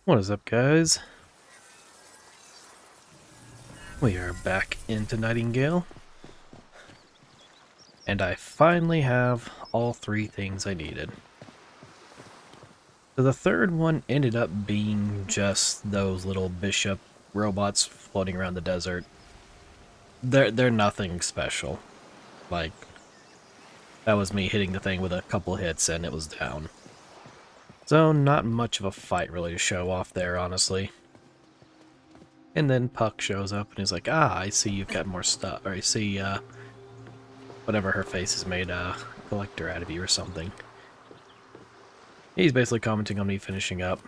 What is up, guys? We are back into Nightingale, and I finally have all three things I needed. So the third one ended up being just those little bishop robots floating around the desert. They're nothing special. Like, that was me hitting the thing with a couple hits and it was down. So not much of a fight really to show off there, honestly. And then Puck shows up and he's like, "Ah, I see you've got more stuff." Or I see, whatever her face is made a collector out of you or something. He's basically commenting on me finishing up.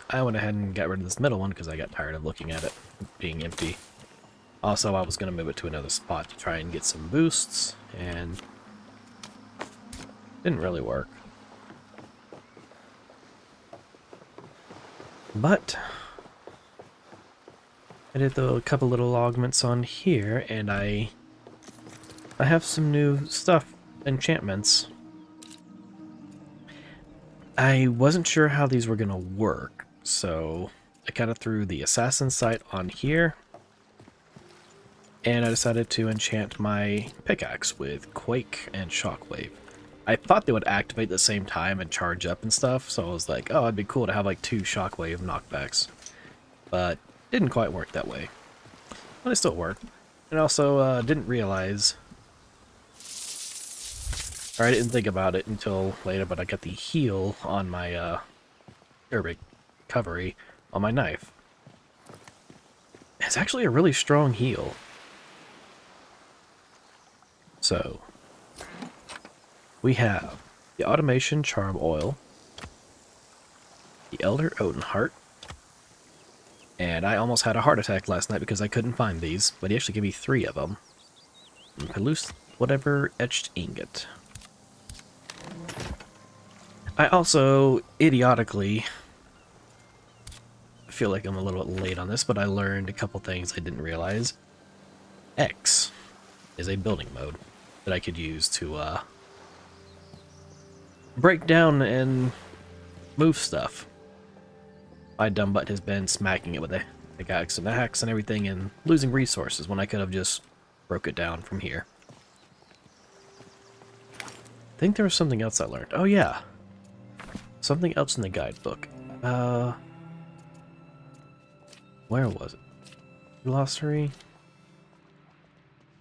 I went ahead and got rid of this middle one because I got tired of looking at it being empty. Also, I was going to move it to another spot to try and get some boosts, and didn't really work. But I did a couple little augments on here, and I have some new stuff, enchantments. I wasn't sure how these were going to work, so I kind of threw the assassin sight on here, and I decided to enchant my pickaxe with Quake and Shockwave. I thought they would activate at the same time and charge up and stuff, so I was like, oh, it'd be cool to have like 2 Shockwave knockbacks. But didn't quite work that way. But it still worked. And also didn't realize, or I didn't think about it until later, but I got the heal on my recovery on my knife. It's actually a really strong heal. So, we have the Automation Charm Oil, the Elder Oatenheart, and I almost had a heart attack last night because I couldn't find these, but he actually gave me 3 of them. And Pelus, whatever, Etched Ingot. I also, idiotically, feel like I'm a little bit late on this, but I learned a couple things I didn't realize. X is a building mode that I could use to break down and move stuff. My dumb butt has been smacking it with a pickaxe and axe and everything and losing resources when I could have just broke it down from here. I think there was something else I learned. Oh yeah, something else in the guidebook. Where was it? Glossary?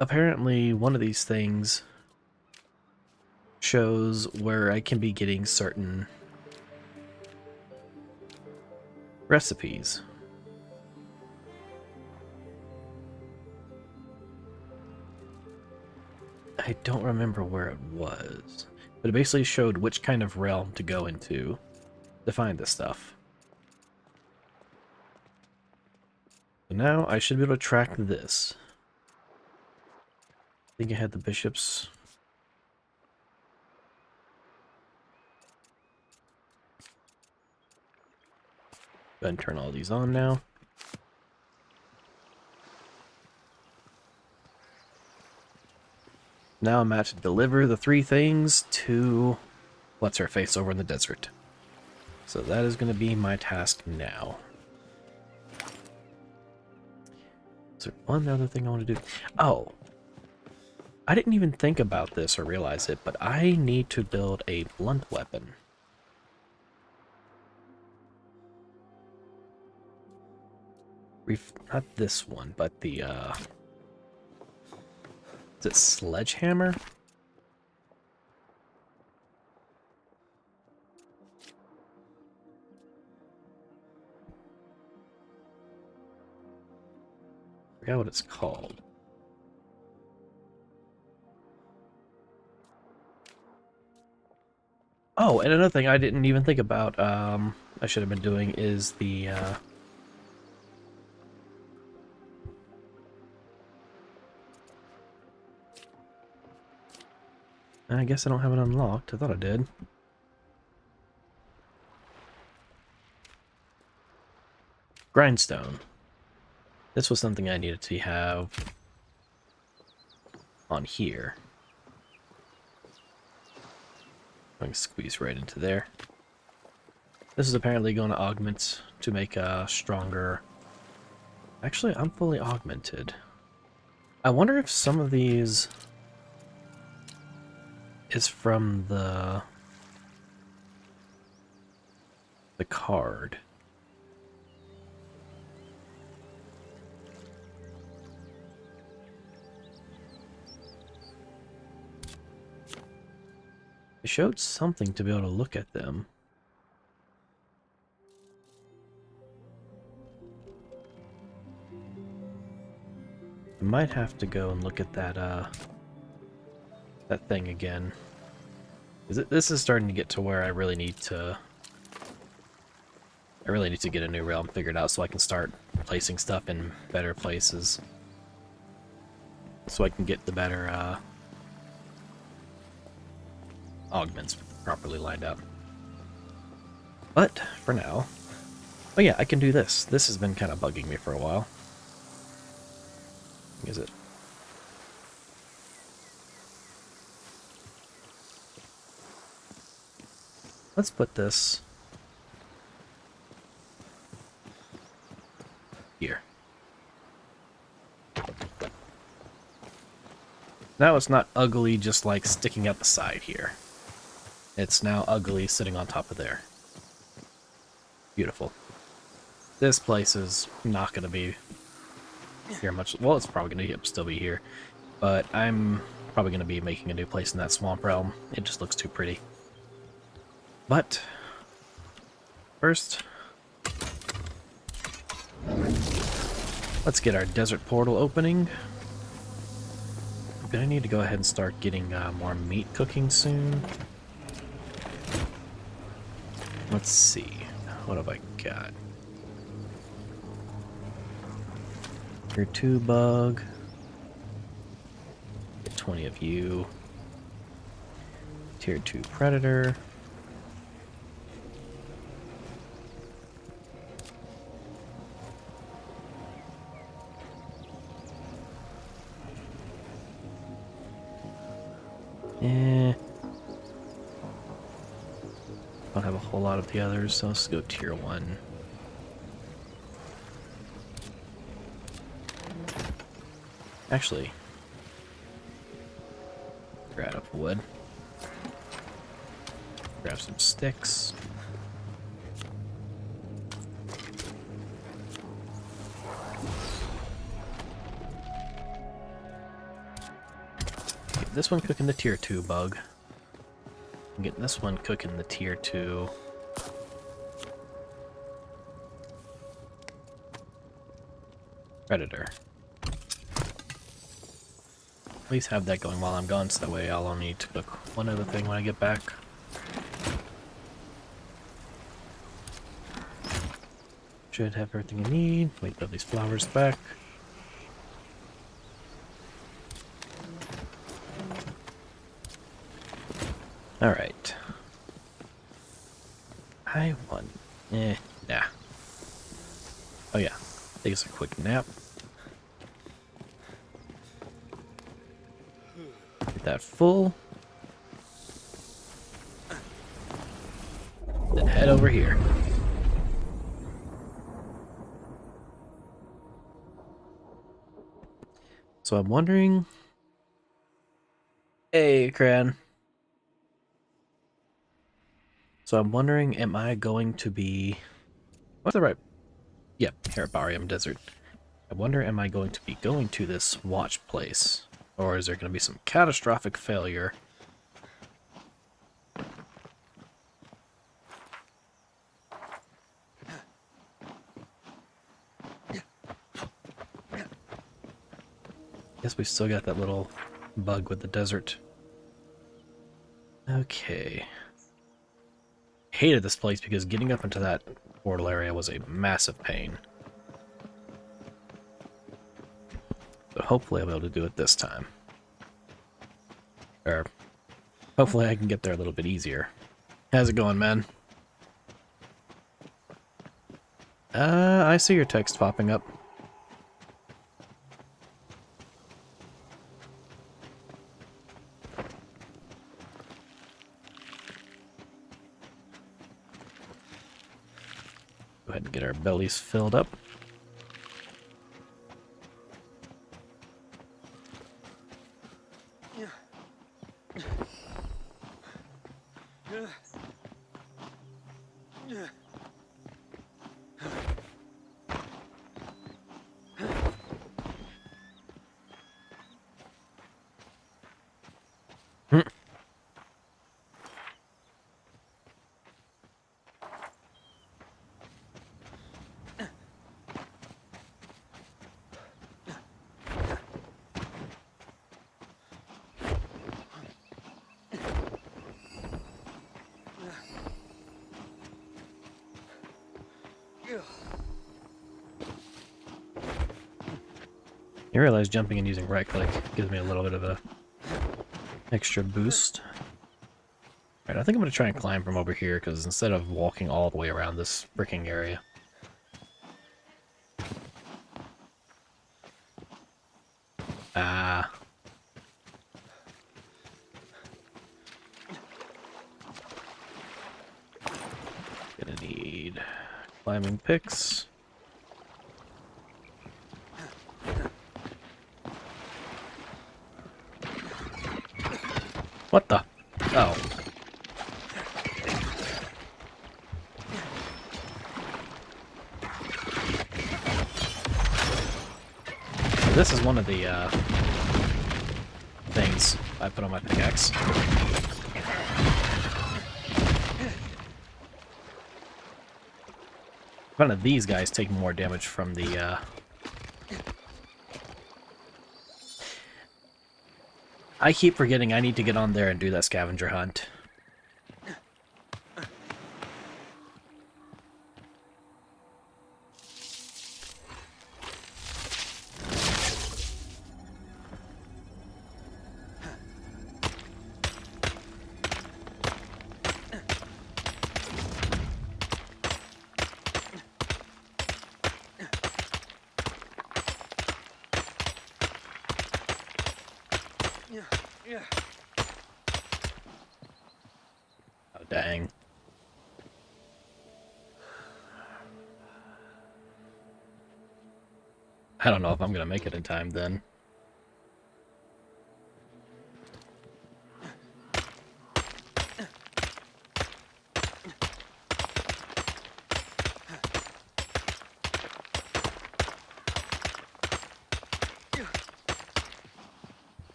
Apparently one of these things shows where I can be getting certain recipes. I don't remember where it was, but it basically showed which kind of realm to go into to find this stuff. So now I should be able to track this. I think I had the bishops. Go ahead and turn all these on now. Now I'm at to deliver the 3 things to what's-her-face over in the desert. So that is going to be my task now. Is there one other thing I want to do? Oh, I didn't even think about this or realize it, but I need to build a blunt weapon. Not this one, but the, is it sledgehammer? I forgot what it's called. Oh, and another thing I didn't even think about, I should have been doing is the, I guess I don't have it unlocked. I thought I did. Grindstone. This was something I needed to have on here. I can squeeze right into there. This is apparently going to augment to make a stronger... Actually, I'm fully augmented. I wonder if some of these is from the card. It showed something to be able to look at them. I might have to go and look at that that thing again. This is starting to get to where I really need to get a new realm figured out so I can start placing stuff in better places. So I can get the better augments properly lined up. But for now, oh yeah, I can do this. This has been kind of bugging me for a while. Is it? Let's put this here. Now it's not ugly just like sticking out the side here. It's now ugly sitting on top of there. Beautiful. This place is not going to be here much. Well, it's probably going to still be here. But I'm probably going to be making a new place in that swamp realm. It just looks too pretty. But first, let's get our desert portal opening. I'm going to need to go ahead and start getting more meat cooking soon. Let's see. What have I got? Tier 2 bug. Get 20 of you. Tier 2 predator. Don't have a whole lot of the others, so let's go tier 1. Actually, grab up wood. Grab some sticks. Get this one cooking the tier 2 bug. Get this one cooking the tier 2. Predator. At least have that going while I'm gone, so that way I'll only need to cook one other thing when I get back. Should have everything I need. Wait, put these flowers back. Alright. I want... nah. Oh yeah, take us a quick nap. Get that full. Then head over here. So I'm wondering... Hey, Cran. So I'm wondering, am I going to be... What's the right... Yep, Herbarium Desert. I wonder, am I going to be going to this watch place? Or is there going to be some catastrophic failure? Guess we still got that little bug with the desert. Okay. Hated this place because getting up into that portal area was a massive pain. So hopefully I'll be able to do it this time. Or hopefully I can get there a little bit easier. How's it going, man? I see your text popping up. Go ahead and get our bellies filled up. You realize jumping and using right click gives me a little bit of a extra boost. Alright, I think I'm going to try and climb from over here, because instead of walking all the way around this freaking area. Ah. Gonna need climbing picks. What the? Oh. This is one of the things I put on my pickaxe. None of these guys take more damage from the I keep forgetting I need to get on there and do that scavenger hunt. Oh, dang. I don't know if I'm gonna make it in time then.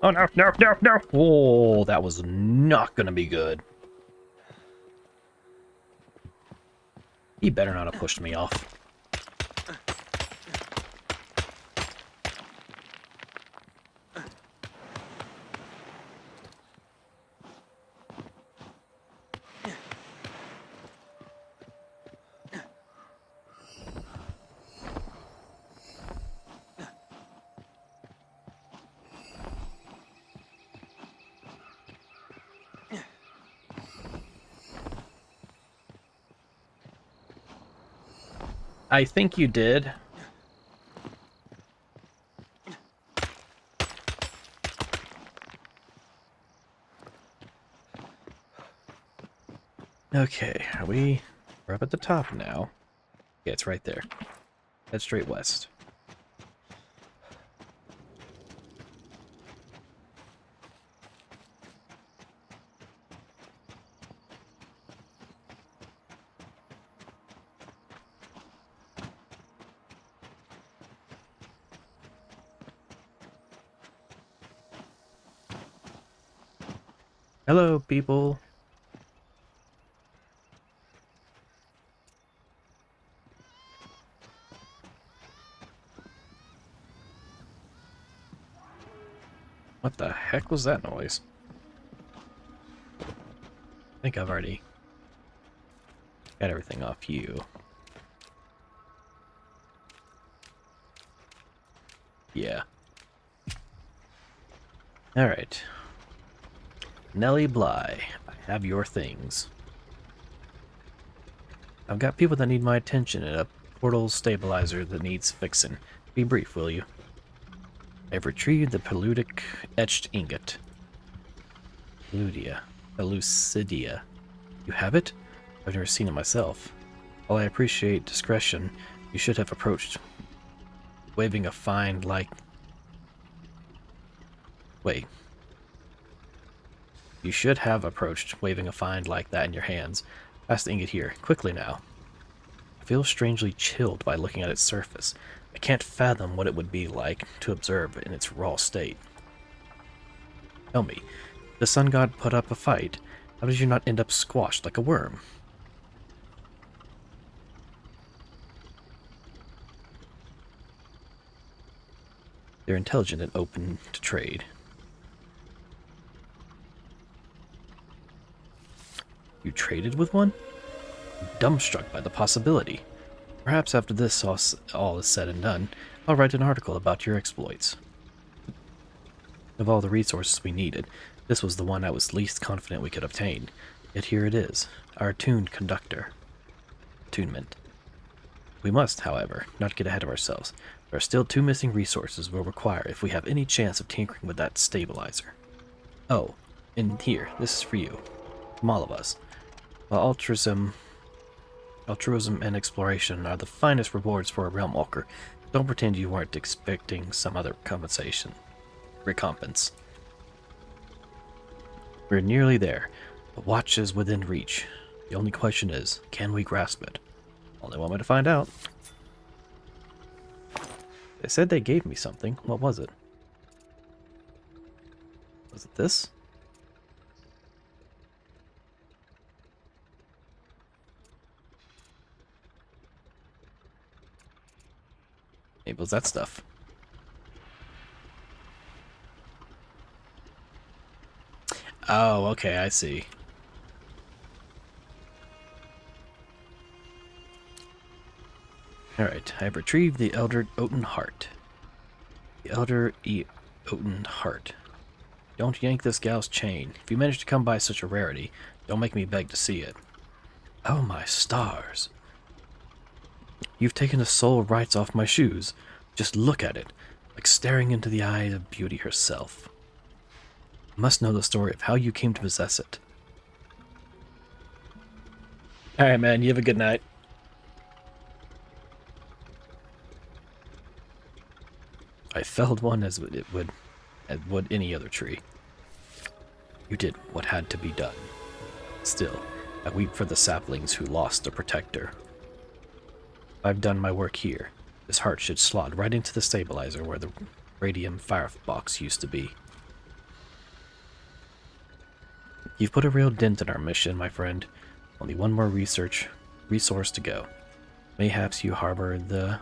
Oh, no, no, no, no! Oh, that was not gonna be good. He better not have pushed me off. I think you did. Okay, we're up at the top now. Yeah, it's right there. Head straight west. Hello, people. What the heck was that noise? I think I've already got everything off you. Yeah. Alright. Nellie Bly, I have your things. I've got people that need my attention, and portal stabilizer that needs fixing. Be brief, will you? I've retrieved the Peludic etched ingot. Pelucidia. You have it? I've never seen it myself. While I appreciate discretion, you should have approached waving a find like... Wait. You should have approached waving a find like that in your hands. Pass the ingot here. Quickly now. I feel strangely chilled by looking at its surface. I can't fathom what it would be like to observe in its raw state. Tell me, the sun god put up a fight. How did you not end up squashed like a worm? They're intelligent and open to trade. You traded with one? I'm dumbstruck by the possibility. Perhaps after this all is said and done, I'll write an article about your exploits. Of all the resources we needed, this was the one I was least confident we could obtain. Yet here it is, our attuned conductor. Attunement. We must, however, not get ahead of ourselves. There are still 2 missing resources we'll require if we have any chance of tinkering with that stabilizer. Oh, and here, this is for you. From all of us. While altruism and exploration are the finest rewards for a realm walker, don't pretend you weren't expecting some other recompense. We're nearly there. The watch is within reach. The only question is, can we grasp it? Only one way to find out. They said they gave me something. What was it? Was it this? Maybe it was that stuff. Oh, okay, I see. Alright, I've retrieved the Elder Oaten Heart. The Elder Oaten Heart. Don't yank this gal's chain. If you manage to come by such a rarity, don't make me beg to see it. Oh my stars. You've taken the sole rights off my shoes. Just look at it, like staring into the eyes of beauty herself. I must know the story of how you came to possess it. Alright, man, you have a good night. I felled one as would any other tree. You did what had to be done. Still, I weep for the saplings who lost a protector. I've done my work here. This heart should slot right into the stabilizer where the radium firebox used to be. You've put a real dent in our mission, my friend. Only one more resource to go. Mayhaps you harbor the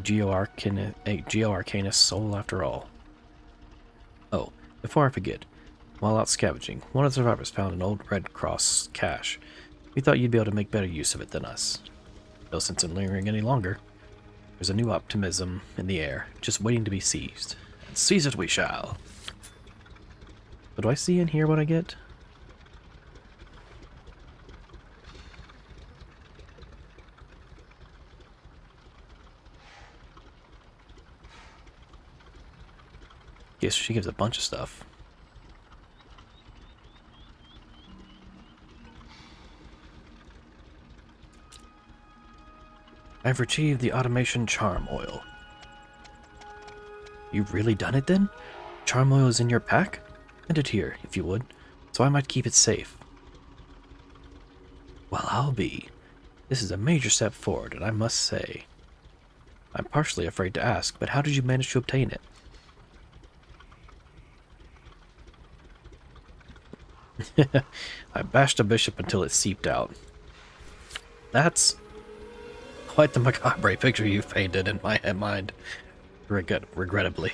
Geo-Arcanist soul after all. Oh, before I forget, while out scavenging, one of the survivors found an old Red Cross cache. We thought you'd be able to make better use of it than us. No sense in lingering any longer. There's a new optimism in the air, just waiting to be seized. And seize it we shall. But do I see and hear what I get? Yes, she gives a bunch of stuff. I've retrieved the automation charm oil. You've really done it then? Charm oil is in your pack? Send it here, if you would, so I might keep it safe. Well, I'll be. This is a major step forward, and I must say, I'm partially afraid to ask, but how did you manage to obtain it? I bashed a bishop until it seeped out. That's quite the macabre picture you've painted in my mind, regrettably.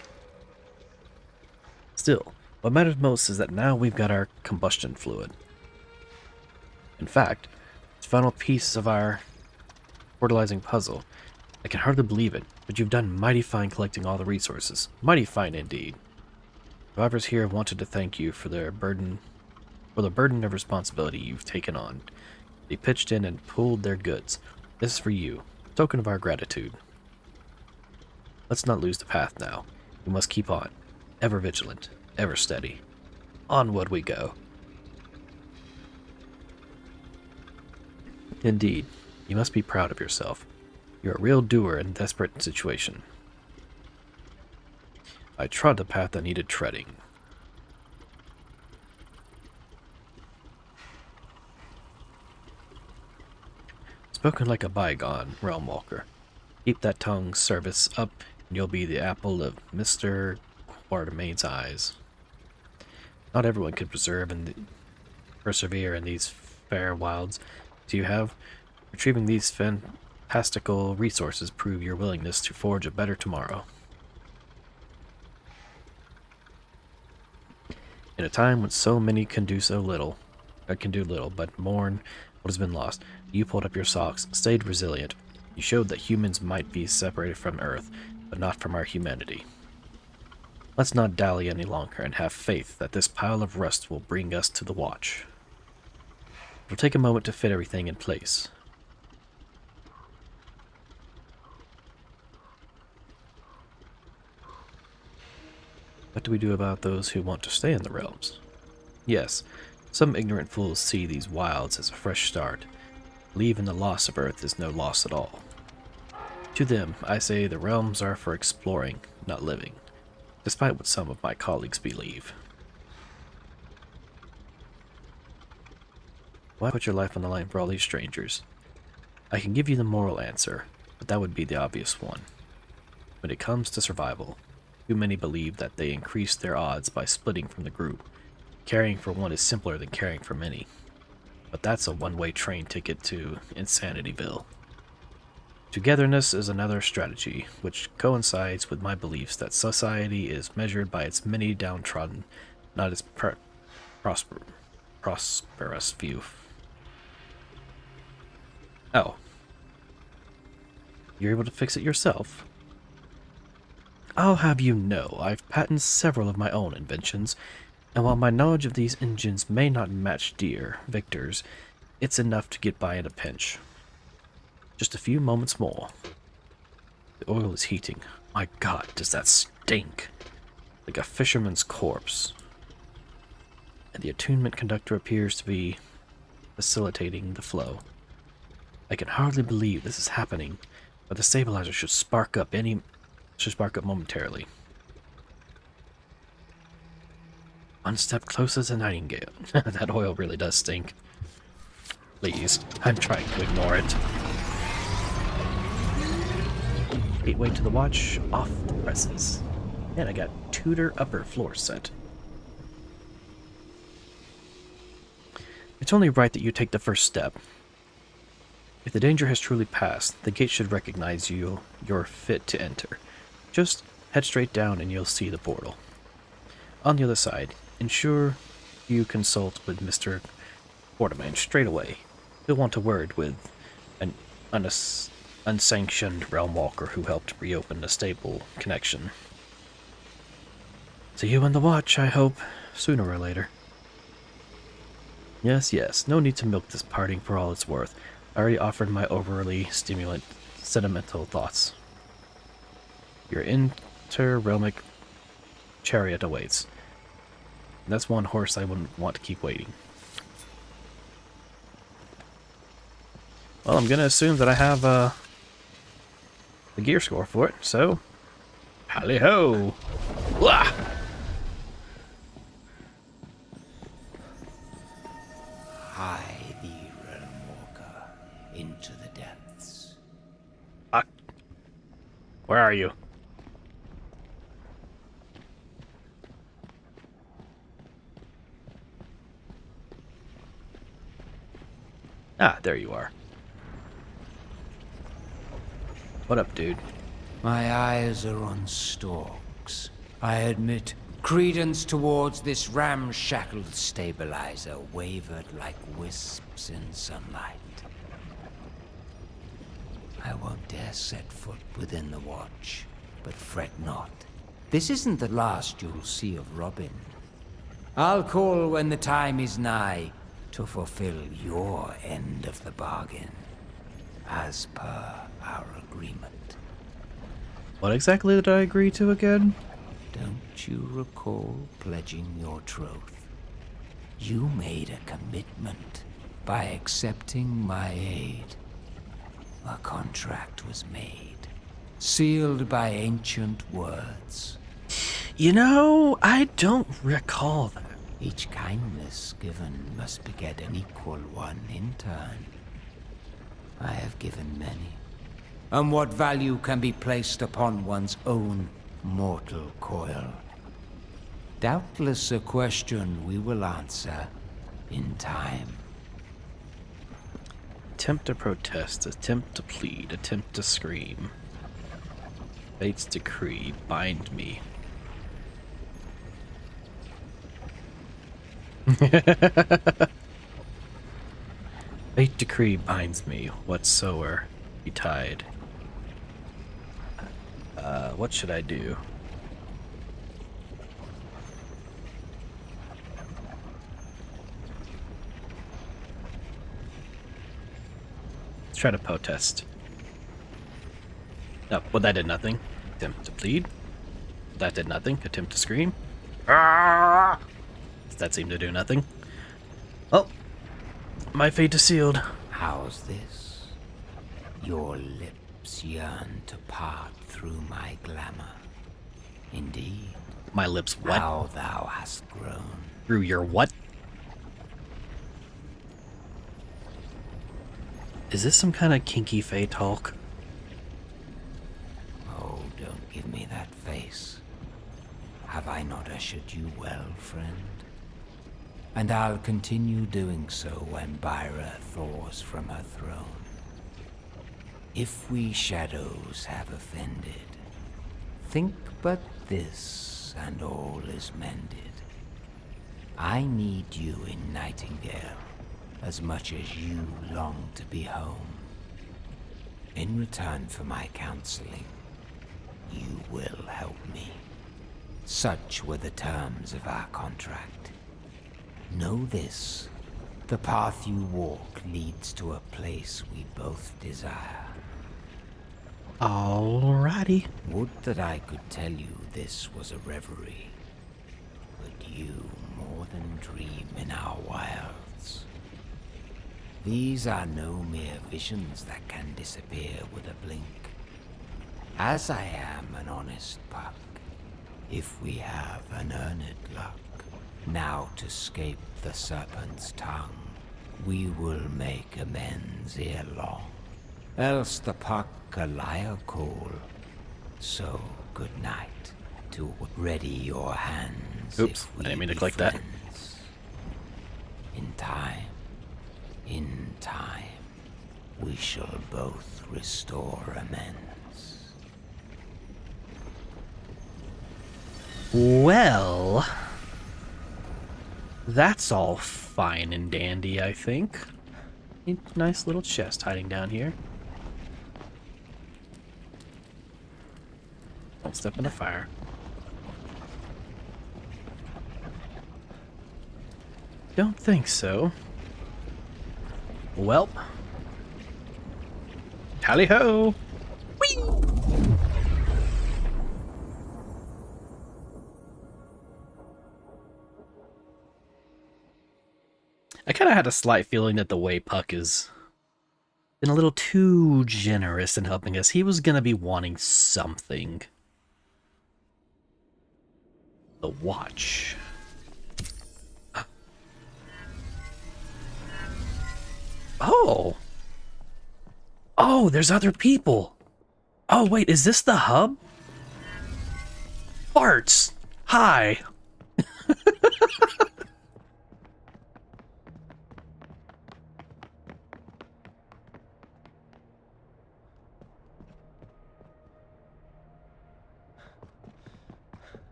Still, what matters most is that now we've got our combustion fluid. In fact, it's the final piece of our portalizing puzzle. I can hardly believe it, but you've done mighty fine collecting all the resources. Mighty fine indeed. Survivors here wanted to thank you for the burden of responsibility you've taken on. They pitched in and pooled their goods. This is for you, token of our gratitude. Let's not lose the path now. We must keep on, ever vigilant, ever steady. Onward we go. Indeed, you must be proud of yourself. You're a real doer in a desperate situation. I trod the path that needed treading. Spoken like a bygone, Realm Walker. Keep that tongue service up, and you'll be the apple of Mr. Quatermain's eyes. Not everyone can persevere in these fair wilds. Do you have? Retrieving these fantastical resources prove your willingness to forge a better tomorrow. In a time when so many can do little, but mourn what has been lost, you pulled up your socks, stayed resilient. You showed that humans might be separated from Earth, but not from our humanity. Let's not dally any longer and have faith that this pile of rust will bring us to the watch. It'll take a moment to fit everything in place. What do we do about those who want to stay in the realms? Yes, some ignorant fools see these wilds as a fresh start. Believe in the loss of Earth is no loss at all. To them, I say the realms are for exploring, not living, despite what some of my colleagues believe. Why put your life on the line for all these strangers? I can give you the moral answer, but that would be the obvious one. When it comes to survival, too many believe that they increase their odds by splitting from the group. Caring for one is simpler than caring for many. But that's a one-way train ticket to Insanityville. Togetherness is another strategy, which coincides with my beliefs that society is measured by its many downtrodden, not its prosperous view. Oh. You're able to fix it yourself? I'll have you know, I've patented several of my own inventions, and while my knowledge of these engines may not match Victor's, it's enough to get by in a pinch. Just a few moments more. The oil is heating. My God, does that stink! Like a fisherman's corpse. And the attunement conductor appears to be facilitating the flow. I can hardly believe this is happening, but the stabilizer should spark up momentarily. One step closer to Nightingale. That oil really does stink. Please, I'm trying to ignore it. Gateway to the watch, off the presses. And I got Tudor upper floor set. It's only right that you take the first step. If the danger has truly passed, the gate should recognize you're fit to enter. Just head straight down and you'll see the portal. On the other side, ensure you consult with Mr. Quatermain straight away. He'll want a word with an unsanctioned realm walker who helped reopen a stable connection. See you in the watch, I hope, sooner or later. Yes, no need to milk this parting for all it's worth. I already offered my overly sentimental thoughts. Your inter-realmic chariot awaits. That's one horse I wouldn't want to keep waiting. Well, I'm gonna assume that I have the gear score for it, so hally-ho! Wah! Hie thee, Realm Walker, into the depths. Where are you? Ah, there you are. What up, dude? My eyes are on stalks. I admit, credence towards this ramshackled stabilizer wavered like wisps in sunlight. I won't dare set foot within the watch, but fret not. This isn't the last you'll see of Robin. I'll call when the time is nigh to fulfill your end of the bargain. as per our agreement. What exactly did I agree to again? Don't you recall pledging your troth? You made a commitment by accepting my aid. A contract was made, sealed by ancient words. You know, I don't recall that. Each kindness given must beget an equal one in turn. I have given many. And what value can be placed upon one's own mortal coil? Doubtless a question we will answer in time. Attempt to protest, attempt to plead, attempt to scream. Fate's decree, bind me. Fate decree binds me, whatsoever betide. What should I do? Let's try to protest. No, well that did nothing. Attempt to plead. That did nothing. Attempt to scream. Ah! That seemed to do nothing. Well, my fate is sealed. How's this? Your lips yearn to part through my glamour. Indeed. My lips what? How thou hast grown. Through your what? Is this some kind of kinky fae talk? Oh, don't give me that face. Have I not ushered you well, friend? And I'll continue doing so when Byra thaws from her throne. If we shadows have offended, think but this, and all is mended. I need you in Nightingale as much as you long to be home. In return for my counseling, you will help me. Such were the terms of our contract. Know this, the path you walk leads to a place we both desire. Alrighty. Would that I could tell you this was a reverie, but you more than dream in our wilds. These are no mere visions that can disappear with a blink. As I am an honest puck, if we have an earned luck, now to scape the serpent's tongue, we will make amends ere long. Else the puck a liar call. So good night. To ready your hands. Oops, if we I didn't mean to be click that. friends. In time, we shall both restore amends. Well, that's all fine and dandy, I think. A nice little chest hiding down here. Don't step in the fire. Don't think so. Welp. Tally ho! I kind of had a slight feeling that the way Puck is been a little too generous in helping us. He was gonna be wanting something. The watch. Oh! Oh, there's other people! Oh, wait, is this the hub? Farts! Hi!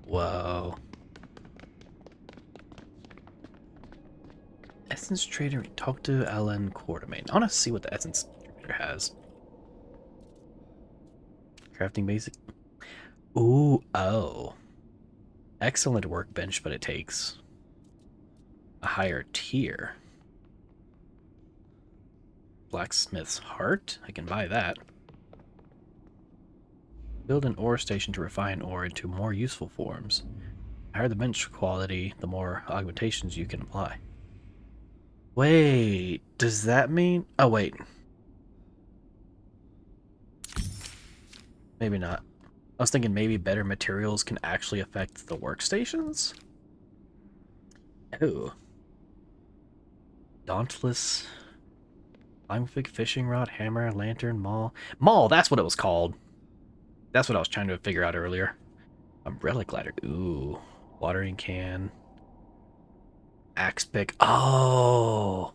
Whoa. Essence Trader, talk to Alan Quartermain. I want to see what the Essence Trader has. Crafting basic. Ooh, oh. Excellent workbench, but it takes a higher tier. Blacksmith's heart? I can buy that. Build an ore station to refine ore into more useful forms. The higher the bench quality, the more augmentations you can apply. Wait, does that mean... Oh, wait. Maybe not. I was thinking maybe better materials can actually affect the workstations? Oh. Dauntless... Scientific fishing rod, hammer, lantern, maul. Maul, that's what it was called. That's what I was trying to figure out earlier. Umbrella glider. Ooh. Watering can. Axe pick. Oh.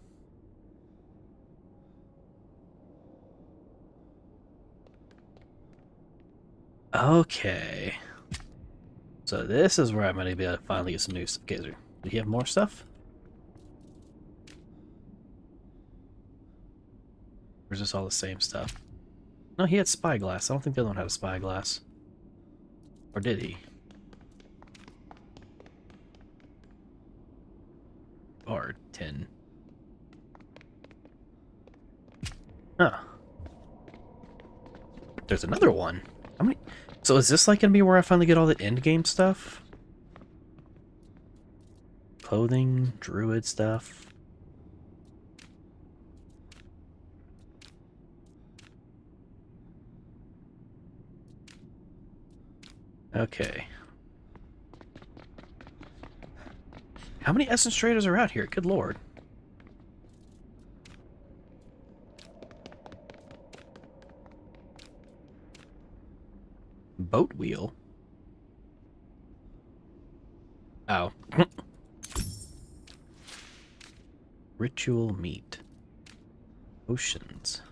Okay. So this is where I'm going to be able to finally get some new stuff. Okay, do you have more stuff? Or is this all the same stuff? No, he had spyglass. I don't think the other one had a spyglass. Or did he? Or 10. Huh. There's another one. How many? So is this like gonna be where I finally get all the end game stuff? Clothing, druid stuff. Okay. How many essence traders are out here? Good lord. Boat wheel? Oh. Ritual meat. Oceans.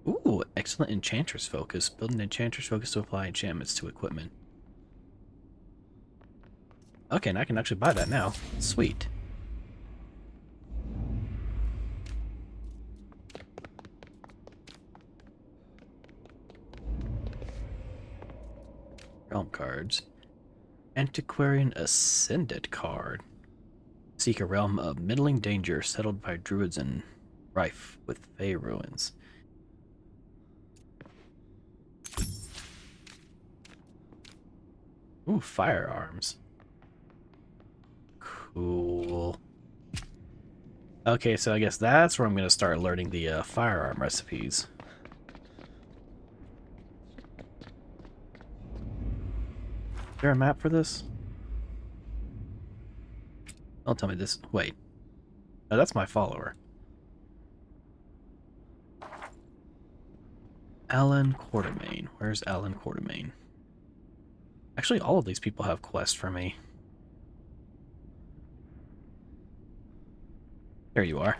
Ooh, excellent enchantress focus. Build an enchantress focus to apply enchantments to equipment. Okay, and I can actually buy that now. Sweet. Realm cards. Antiquarian Ascended card. Seek a realm of middling danger settled by druids and rife with fey ruins. Ooh, firearms. Cool. Okay, so I guess that's where I'm going to start learning the firearm recipes. Is there a map for this? Don't tell me this. Wait. No, that's my follower. Alan Quartermain. Where's Alan Quartermain? Actually, all of these people have quests for me. There you are.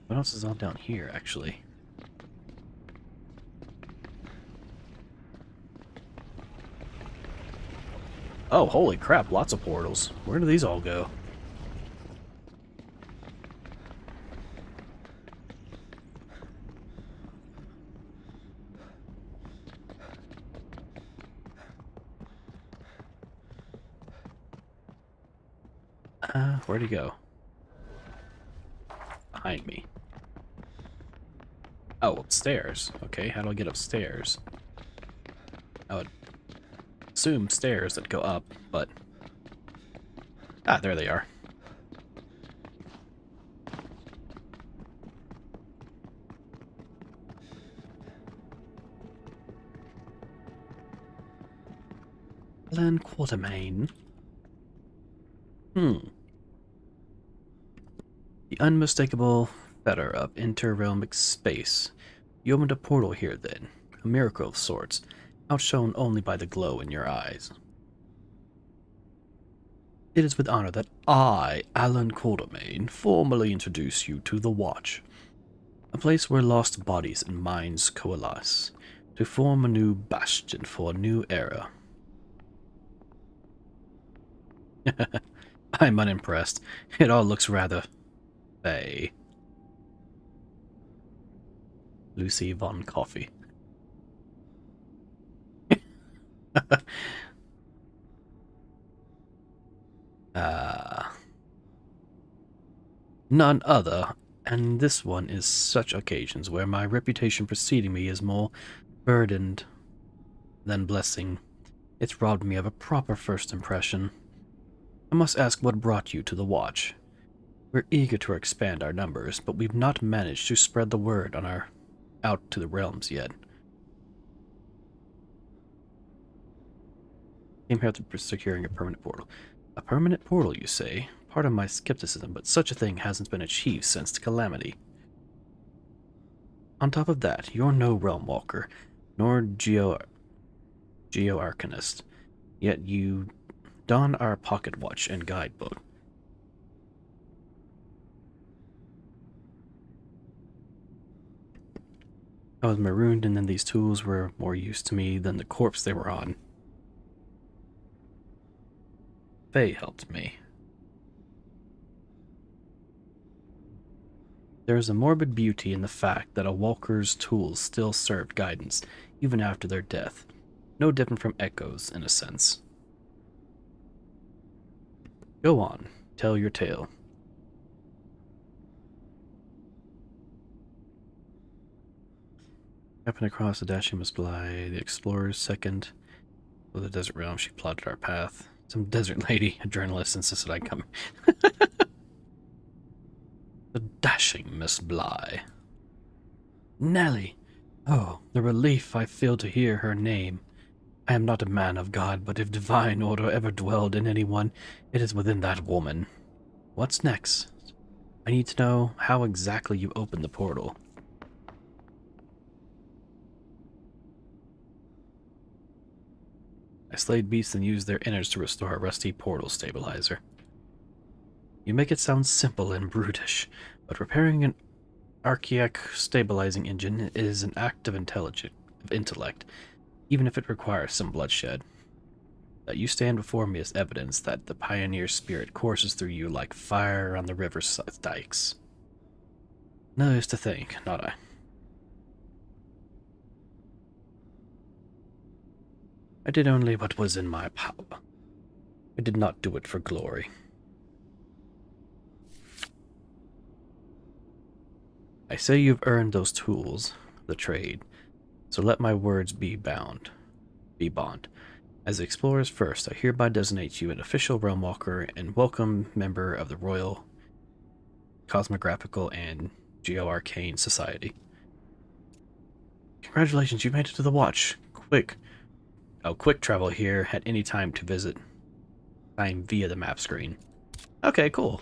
What else is all down here, actually? Oh, holy crap, lots of portals. Where do these all go? Where'd he go? Behind me. Oh, upstairs. Okay, how do I get upstairs? I would assume stairs that go up, but... Ah, there they are. Alan Quartermain. The unmistakable fetter of interrealmic space. You opened a portal here then, a miracle of sorts, outshone only by the glow in your eyes. It is with honor that I, Alan Quartermain, formally introduce you to the Watch, a place where lost bodies and minds coalesce, to form a new bastion for a new era. I'm unimpressed. It all looks rather fey. Lucy von Coffee. uh, None other, and this one is such occasions where my reputation preceding me is more burdened than blessing. It's robbed me of a proper first impression. I must ask what brought you to the Watch. We're eager to expand our numbers, but we've not managed to spread the word out to the realms yet. Came here after securing a permanent portal. A permanent portal, you say? Pardon my skepticism, but such a thing hasn't been achieved since the Calamity. On top of that, you're no Realm Walker, nor Geo-Arcanist, yet you don our pocket watch and guidebook. I was marooned, and then these tools were more use to me than the corpse they were on. Faye helped me. There is a morbid beauty in the fact that a walker's tools still served guidance, even after their death. No different from echoes, in a sense. Go on, tell your tale. Happened across the dashing Miss Bly, the explorer's second. For the desert realm, she plotted our path. Some desert lady, a journalist, insisted I come. The dashing Miss Bly. Nellie! Oh, the relief I feel to hear her name. I am not a man of God, but if divine order ever dwelled in anyone, it is within that woman. What's next? I need to know how exactly you opened the portal. I slayed beasts and used their innards to restore a rusty portal stabilizer. You make it sound simple and brutish, but repairing an archaic stabilizing engine is an act of intellect, even if it requires some bloodshed. That you stand before me is evidence that the pioneer spirit courses through you like fire on the river's dikes. Nice to think, not I? I did only what was in my power. I did not do it for glory. I say you've earned those tools, the trade, so let my words be bond. As Explorer's First, I hereby designate you an official Realm Walker and welcome member of the Royal Cosmographical and Geo-Arcane Society. Congratulations, you made it to the Watch. Quick travel here at any time to visit. I'm via the map screen. Okay, cool.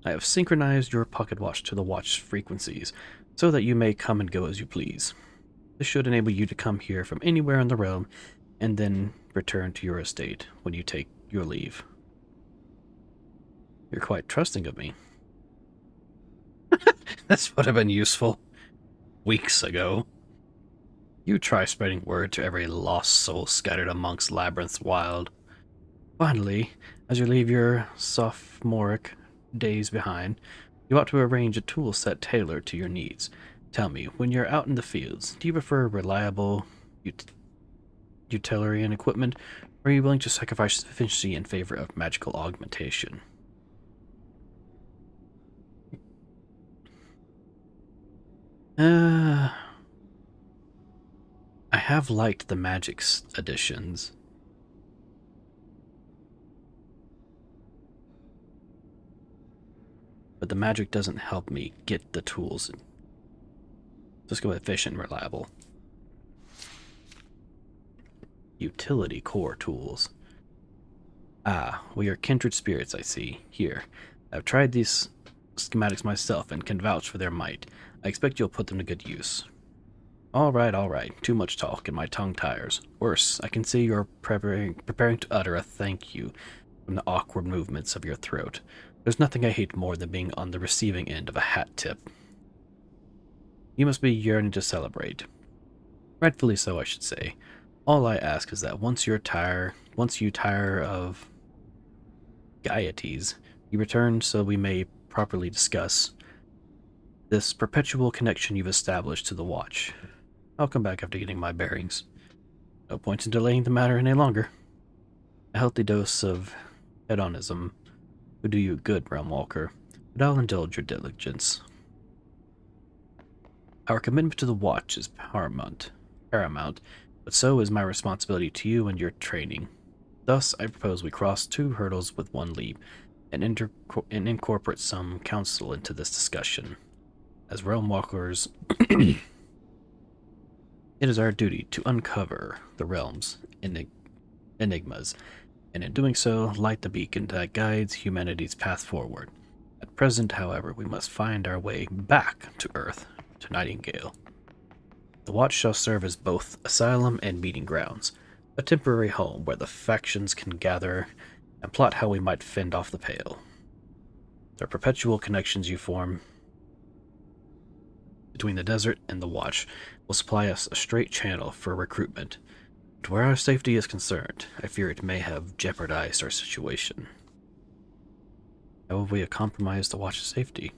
I have synchronized your pocket watch to the watch frequencies, so that you may come and go as you please. This should enable you to come here from anywhere in the realm, and then return to your estate when you take your leave. You're quite trusting of me. This would have been useful weeks ago. You try spreading word to every lost soul scattered amongst Labyrinth's wild. Finally, as you leave your sophomoric days behind, you ought to arrange a tool set tailored to your needs. Tell me, when you're out in the fields, do you prefer reliable utilitarian equipment, or are you willing to sacrifice efficiency in favor of magical augmentation? I have liked the magic additions. But the magic doesn't help me get the tools. Let's go with efficient and reliable. Utility core tools. Ah, we are kindred spirits, I see. Here, I've tried these schematics myself and can vouch for their might. I expect you'll put them to good use. All right. Too much talk and my tongue tires. Worse, I can see you're preparing to utter a thank you from the awkward movements of your throat. There's nothing I hate more than being on the receiving end of a hat tip. You must be yearning to celebrate. Rightfully so, I should say. All I ask is that once you tire of Gaieties, you return so we may properly discuss this perpetual connection you've established to the watch. I'll come back after getting my bearings. No point in delaying the matter any longer. A healthy dose of hedonism would do you good, Realm Walker, but I'll indulge your diligence. Our commitment to the watch is paramount, but so is my responsibility to you and your training. Thus, I propose we cross 2 hurdles with 1 leap, and incorporate some counsel into this discussion. As Realm Walkers, it is our duty to uncover the realm's enigmas, and in doing so, light the beacon that guides humanity's path forward. At present, however, we must find our way back to Earth, to Nightingale. The Watch shall serve as both asylum and meeting grounds, a temporary home where the factions can gather and plot how we might fend off the Pale. The perpetual connections you form between the desert and the Watch will supply us a straight channel for recruitment, but where our safety is concerned, I fear it may have jeopardized our situation. How have we compromised the Watch's safety?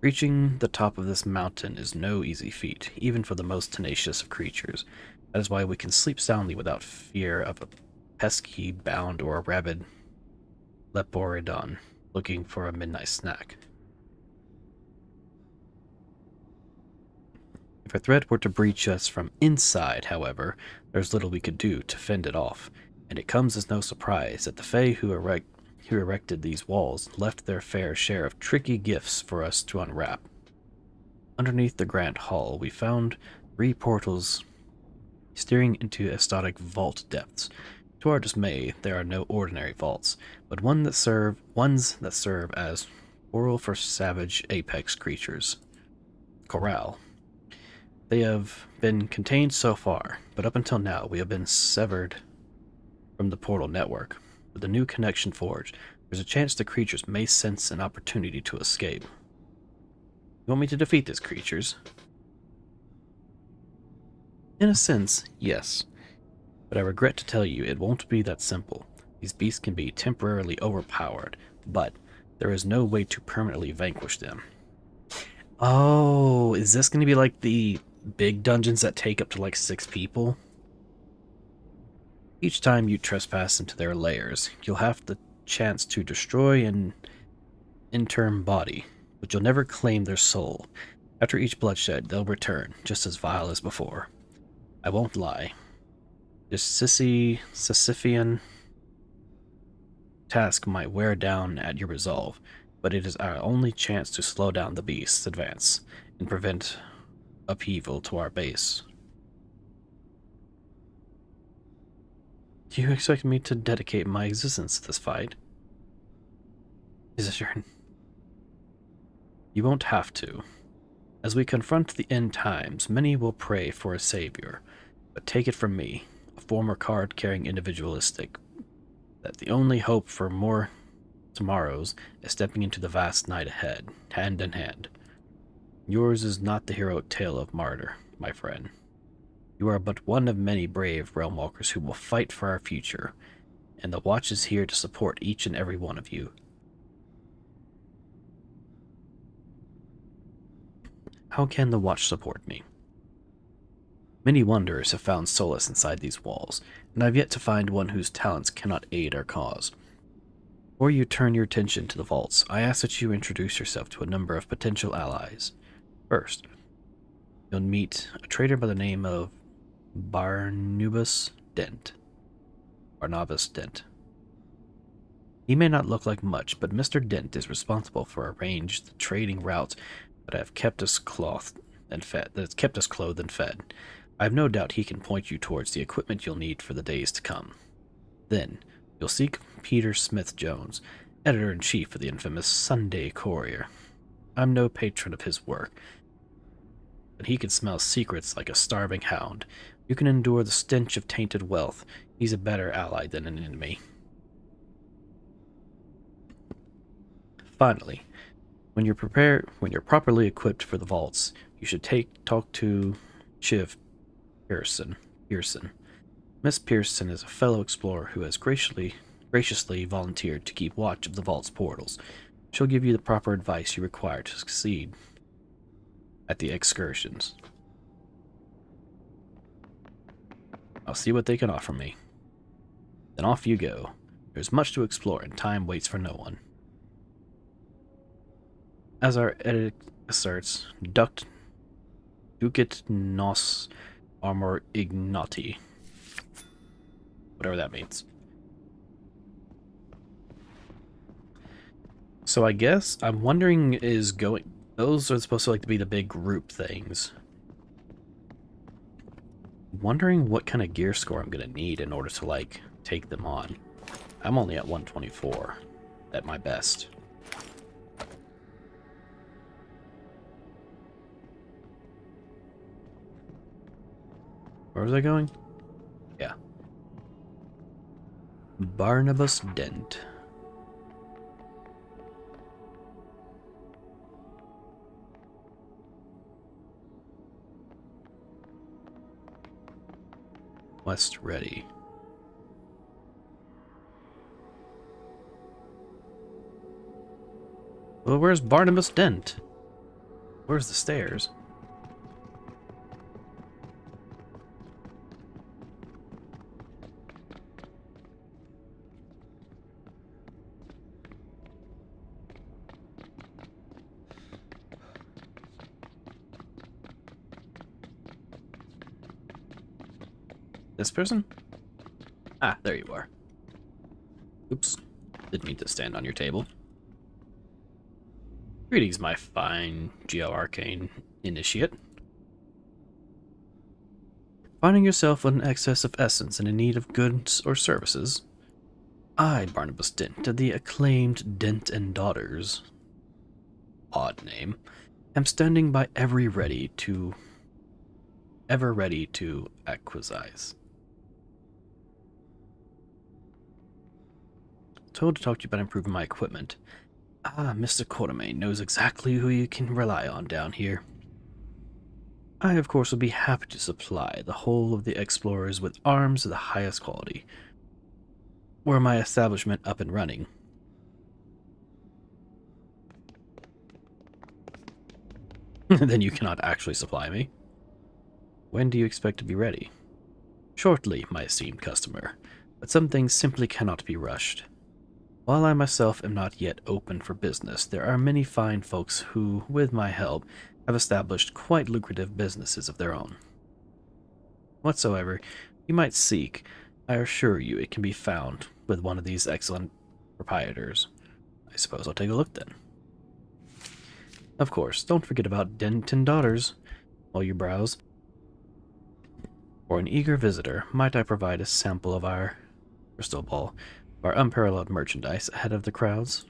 Reaching the top of this mountain is no easy feat, even for the most tenacious of creatures. That is why we can sleep soundly without fear of a pesky bound or a rabid leporidon looking for a midnight snack. If a threat were to breach us from inside, however, there's little we could do to fend it off, and it comes as no surprise that the Fae who erected these walls left their fair share of tricky gifts for us to unwrap. Underneath the Grand Hall, we found 3 portals steering into exotic vault depths. To our dismay, there are no ordinary vaults, but ones that serve as oral for savage apex creatures. Corral. They have been contained so far, but up until now we have been severed from the portal network. With the new connection forged, there's a chance the creatures may sense an opportunity to escape. You want me to defeat these creatures? In a sense, yes. But I regret to tell you it won't be that simple. These beasts can be temporarily overpowered, but there is no way to permanently vanquish them. Oh, is this going to be like the big dungeons that take up to like 6 people? Each time you trespass into their lairs, you'll have the chance to destroy an interim body, but you'll never claim their soul. After each bloodshed, they'll return, just as vile as before. I won't lie. This Sisyphean task might wear down at your resolve, but it is our only chance to slow down the beast's advance and prevent upheaval to our base. Do you expect me to dedicate my existence to this fight? Is it your... You won't have to. As we confront the end times, many will pray for a savior, but take it from me, a former card-carrying individualistic, that the only hope for more tomorrows is stepping into the vast night ahead, hand in hand. Yours is not the heroic tale of martyr, my friend. You are but one of many brave realm walkers who will fight for our future, and the Watch is here to support each and every one of you. How can the Watch support me? Many wanderers have found solace inside these walls, and I've yet to find one whose talents cannot aid our cause. Before you turn your attention to the vaults, I ask that you introduce yourself to a number of potential allies. First, you'll meet a trader by the name of Barnabas Dent. He may not look like much, but Mr. Dent is responsible for arranging the trading routes that have kept us clothed and fed. I have no doubt he can point you towards the equipment you'll need for the days to come. Then, you'll seek Peter Smith-Jones, editor-in-chief of the infamous Sunday Courier. I'm no patron of his work, but he can smell secrets like a starving hound. You can endure the stench of tainted wealth. He's a better ally than an enemy. Finally, when you're properly equipped for the vaults, you should talk to Chiv Pearson. Miss Pearson is a fellow explorer who has graciously volunteered to keep watch of the vault's portals. She'll give you the proper advice you require to succeed at the excursions. I'll see what they can offer me. Then off you go. There's much to explore, and time waits for no one. As our edit asserts, Ducit nos armor ignoti. Whatever that means. So I guess I'm wondering those are supposed to be the big group things. Wondering what kind of gear score I'm gonna need in order to take them on. I'm only at 124 at my best. Where was I going? Yeah. Barnabas Dent. Quest ready. Well, where's Barnabas Dent? Where's the stairs? This person? Ah, there you are. Oops. Didn't mean to stand on your table. Greetings, my fine Geo-Arcane initiate. Finding yourself with an excess of essence and in need of goods or services? I, Barnabas Dent, of the acclaimed Dent and Daughters, odd name, am standing by ever ready to acquisize. Told to talk to you about improving my equipment. Ah, Mr. Quatermain knows exactly who you can rely on down here. I, of course, will be happy to supply the whole of the explorers with arms of the highest quality. Were my establishment up and running. Then you cannot actually supply me. When do you expect to be ready? Shortly, my esteemed customer, but some things simply cannot be rushed. While I myself am not yet open for business, there are many fine folks who, with my help, have established quite lucrative businesses of their own. Whatsoever you might seek, I assure you it can be found with one of these excellent proprietors. I suppose I'll take a look then. Of course, don't forget about Dent and Daughters while you browse. For an eager visitor, might I provide a sample of our crystal ball, our unparalleled merchandise ahead of the crowds?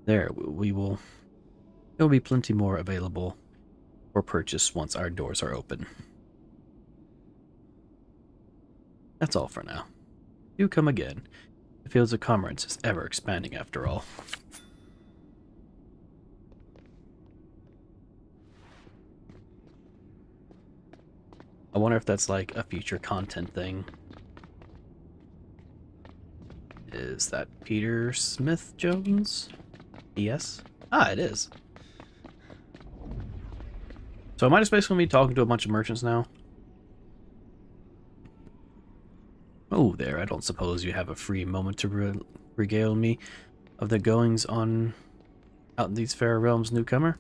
There will be plenty more available for purchase once our doors are open. That's all for now. Do come again. The fields of commerce is ever expanding after all. I wonder if that's like a future content thing. Is that Peter Smith Jones? Yes? Ah, it is. So am I just basically going to be talking to a bunch of merchants now? Oh, there. I don't suppose you have a free moment to regale me of the goings on out in these fair realms, newcomer?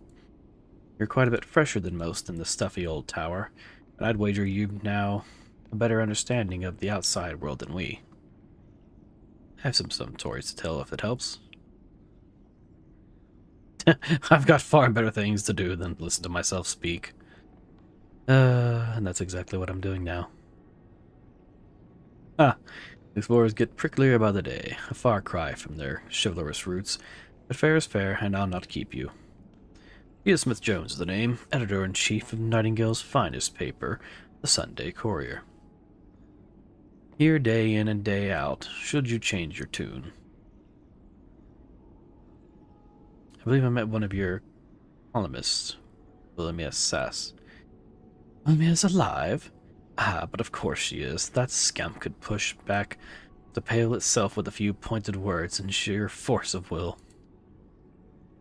You're quite a bit fresher than most in the stuffy old tower, and I'd wager you've now a better understanding of the outside world than we. I have some stories to tell if it helps. I've got far better things to do than listen to myself speak. And that's exactly what I'm doing now. Ah, explorers get pricklier by the day, a far cry from their chivalrous roots, but fair is fair, and I'll not keep you. Peter Smith Jones is the name, editor-in-chief of Nightingale's finest paper, the Sunday Courier. Here day in and day out, should you change your tune. I believe I met one of your columnists, William S. Sass. William is alive? Ah, but of course she is. That scamp could push back the Pale itself with a few pointed words and sheer force of will.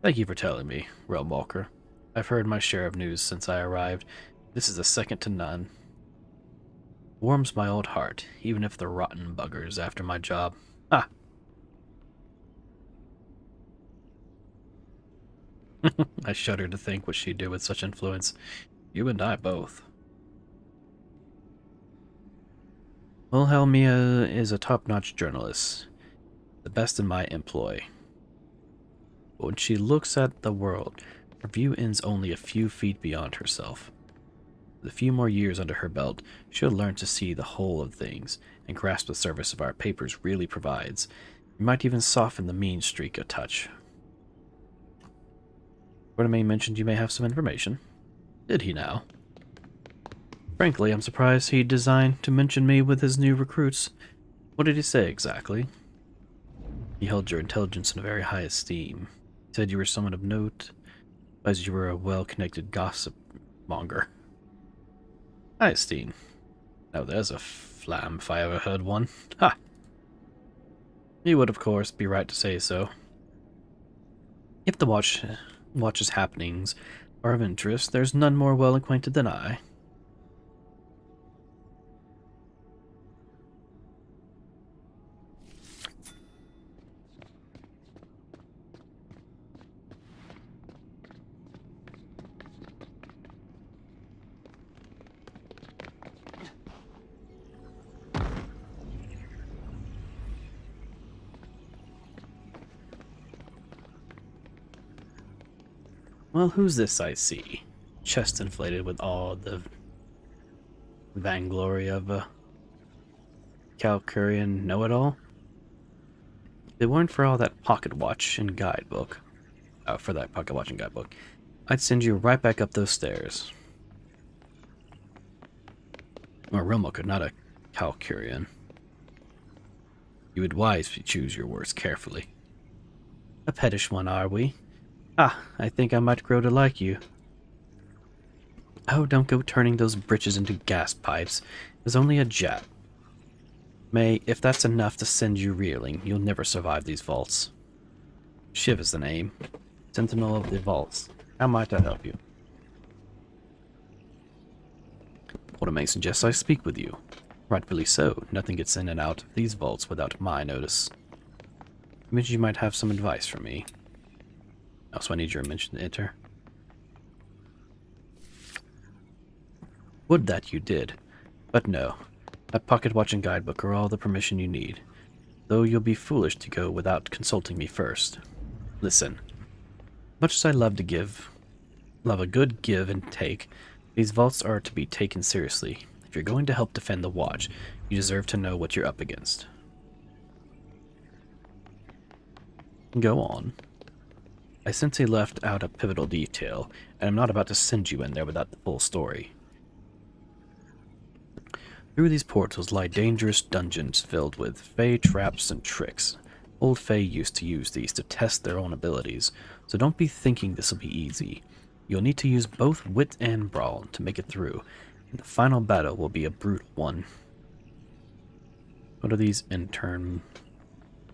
Thank you for telling me, Realmwalker. I've heard my share of news since I arrived. This is a second to none. Warms my old heart, even if the rotten buggers after my job. Ah! I shudder to think what she'd do with such influence. You and I both. Wilhelmia is a top-notch journalist, the best in my employ. But when she looks at the world, her view ends only a few feet beyond herself. With a few more years under her belt, she'll learn to see the whole of things and grasp the service of our papers really provides. You might even soften the mean streak a touch. Quartermain mentioned you may have some information. Did he now? Frankly, I'm surprised he designed to mention me with his new recruits. What did he say exactly? He held your intelligence in very high esteem. He said you were someone of note, as you were a well-connected gossip monger. High esteem. Now there's a flam if I ever heard one. Ha! He would, of course, be right to say so. If the Watch's happenings are of interest, there's none more well acquainted than I. Well, who's this I see? Chest inflated with all the vainglory of a Calcurian know-it-all? If it weren't for all that pocket watch and guidebook, I'd send you right back up those stairs. Or Realmwalker, not a Calcurian. You would wisely choose your words carefully. A pettish one, are we? Ah, I think I might grow to like you. Oh, don't go turning those britches into gas pipes. It was only a jab. May, if that's enough to send you reeling, you'll never survive these vaults. Shiv is the name. Sentinel of the vaults. How might I help you? Quartermain suggests I speak with you. Rightfully so. Nothing gets in and out of these vaults without my notice. You mentioned you might have some advice for me. Also, I need your permission to enter. Would that you did. But no. That pocket watch and guidebook are all the permission you need. Though you'll be foolish to go without consulting me first. Listen. Much as I love a good give and take, these vaults are to be taken seriously. If you're going to help defend the watch, you deserve to know what you're up against. Go on. I sense he left out a pivotal detail, and I'm not about to send you in there without the full story. Through these portals lie dangerous dungeons filled with fey traps and tricks. Old fey used to use these to test their own abilities, so don't be thinking this'll be easy. You'll need to use both wit and brawn to make it through, and the final battle will be a brutal one. What are these intern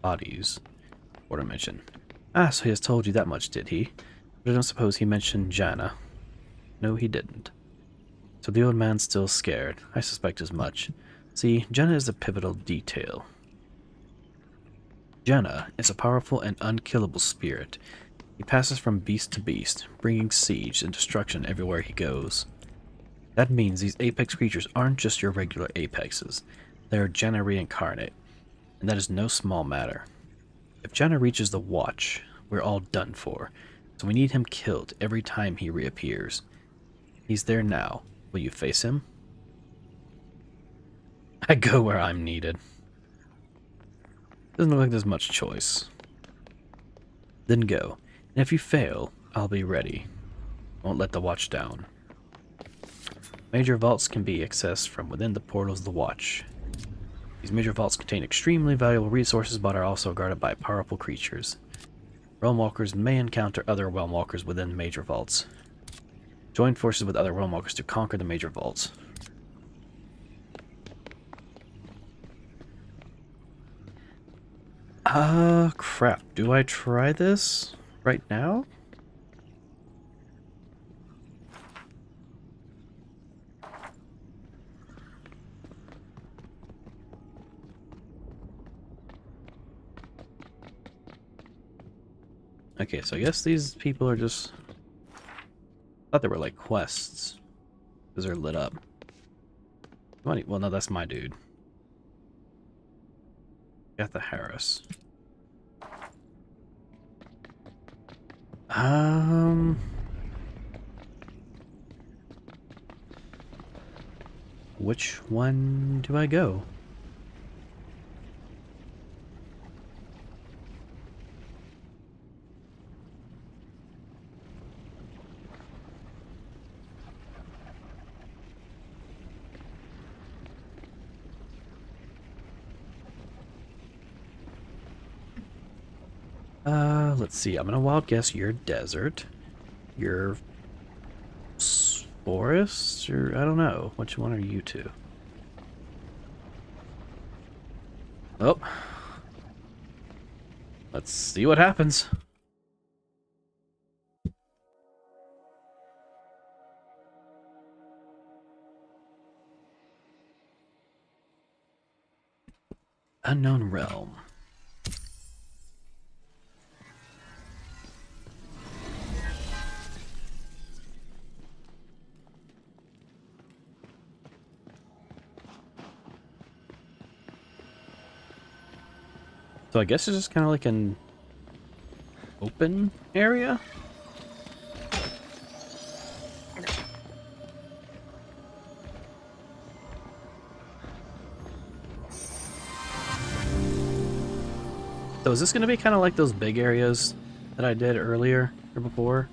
bodies? Order mention. Ah, so he has told you that much, did he? But I don't suppose he mentioned Janna. No, he didn't. So the old man's still scared. I suspect as much. See, Janna is a pivotal detail. Janna is a powerful and unkillable spirit. He passes from beast to beast, bringing siege and destruction everywhere he goes. That means these apex creatures aren't just your regular apexes. They are Janna reincarnate, and that is no small matter. If Janna reaches the Watch, we're all done for, so we need him killed every time he reappears. He's there now. Will you face him? I go where I'm needed. Doesn't look like there's much choice. Then go, and if you fail, I'll be ready. Won't let the Watch down. Major vaults can be accessed from within the portals of the Watch. These major vaults contain extremely valuable resources but are also guarded by powerful creatures. Realmwalkers may encounter other Realmwalkers within major vaults. Join forces with other Realmwalkers to conquer the major vaults. Crap. Do I try this right now? Okay, so I guess these people are just... I thought they were like quests. Because they're lit up. Money. Well, no, that's my dude. Got the Harris. Which one do I go? Let's see. I'm gonna wild guess you're desert. You're forest, or I don't know. Which one are you two? Oh. Let's see what happens. Unknown realm. So I guess it's just kind of like an open area? So is this going to be kind of like those big areas that I did earlier or before,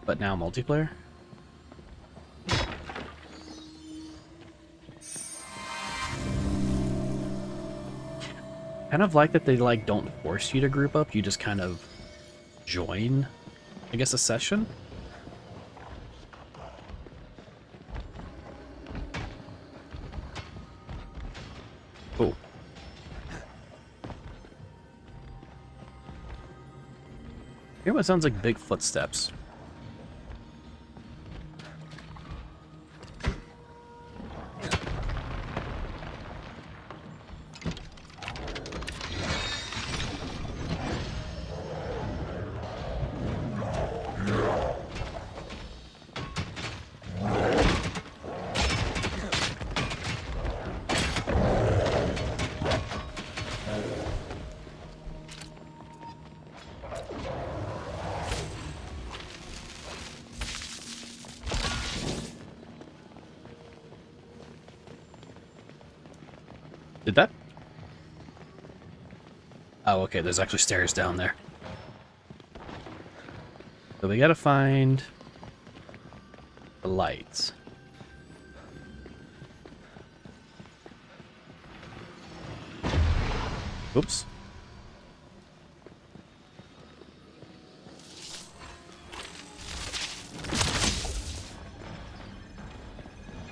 but now multiplayer? Kind of like that they like don't force you to group up, you just kind of join, I guess, a session. Oh. Hear what sounds like big footsteps. Did that? Oh, okay, there's actually stairs down there. So we gotta find the lights. Oops.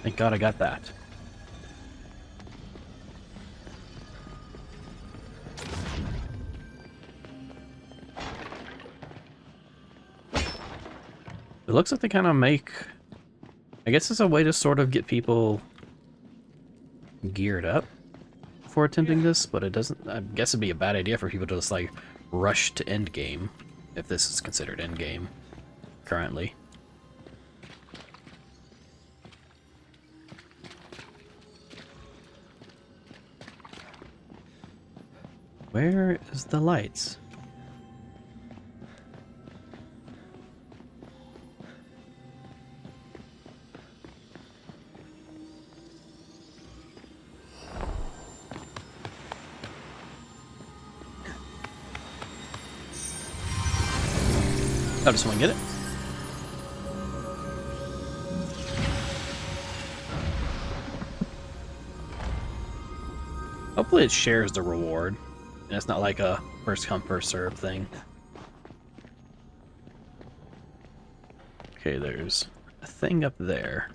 Thank God I got that. It looks like they kind of make... I guess it's a way to sort of get people geared up for attempting this, but it doesn't... I guess it'd be a bad idea for people to just, like, rush to endgame, if this is considered endgame currently. Where is the lights? I just want to get it. Hopefully it shares the reward, and it's not like a first come first serve thing. Okay, there's a thing up there.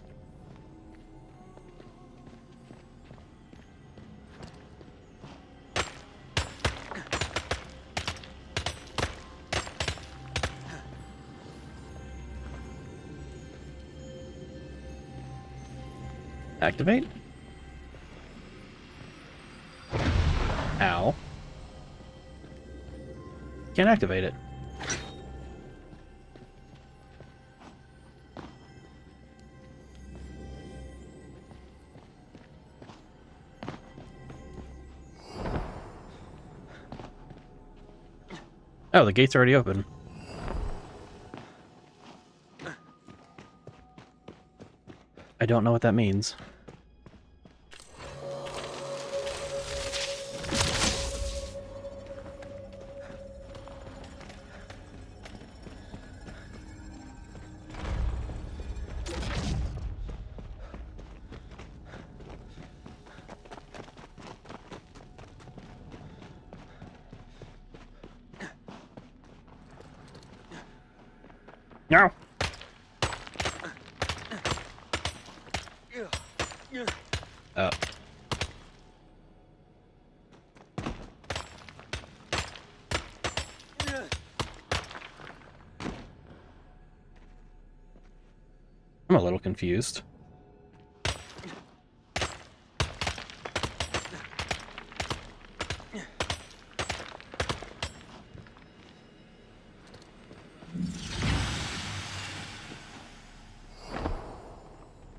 Activate. Ow. Can't activate it. Oh, the gate's already open. I don't know what that means. No. Oh. I'm a little confused.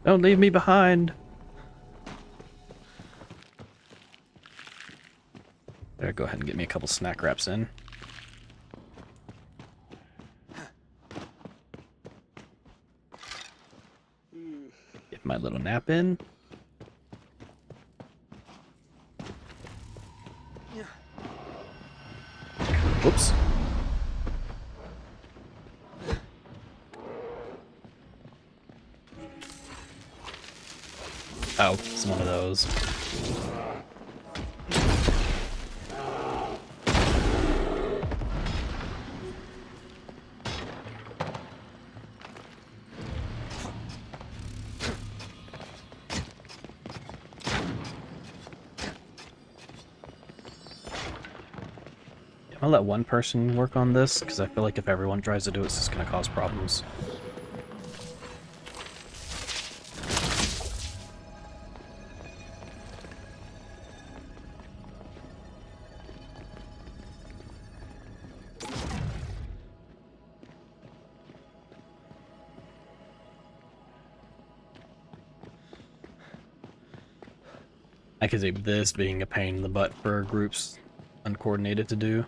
Don't leave me behind. There, go ahead and get me a couple snack wraps in. Get my little nap in. Whoops. Oh, it's one of those. I'll let one person work on this, because I feel like if everyone tries to do it, it's just going to cause problems. I could see this being a pain in the butt for groups uncoordinated to do.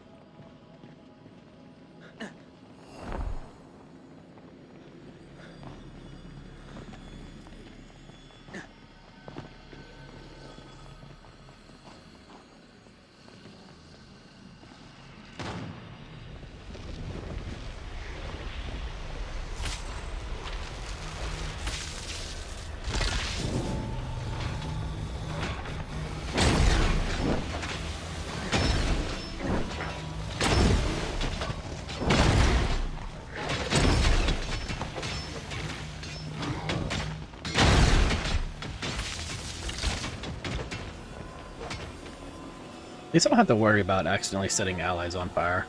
At least I don't have to worry about accidentally setting allies on fire.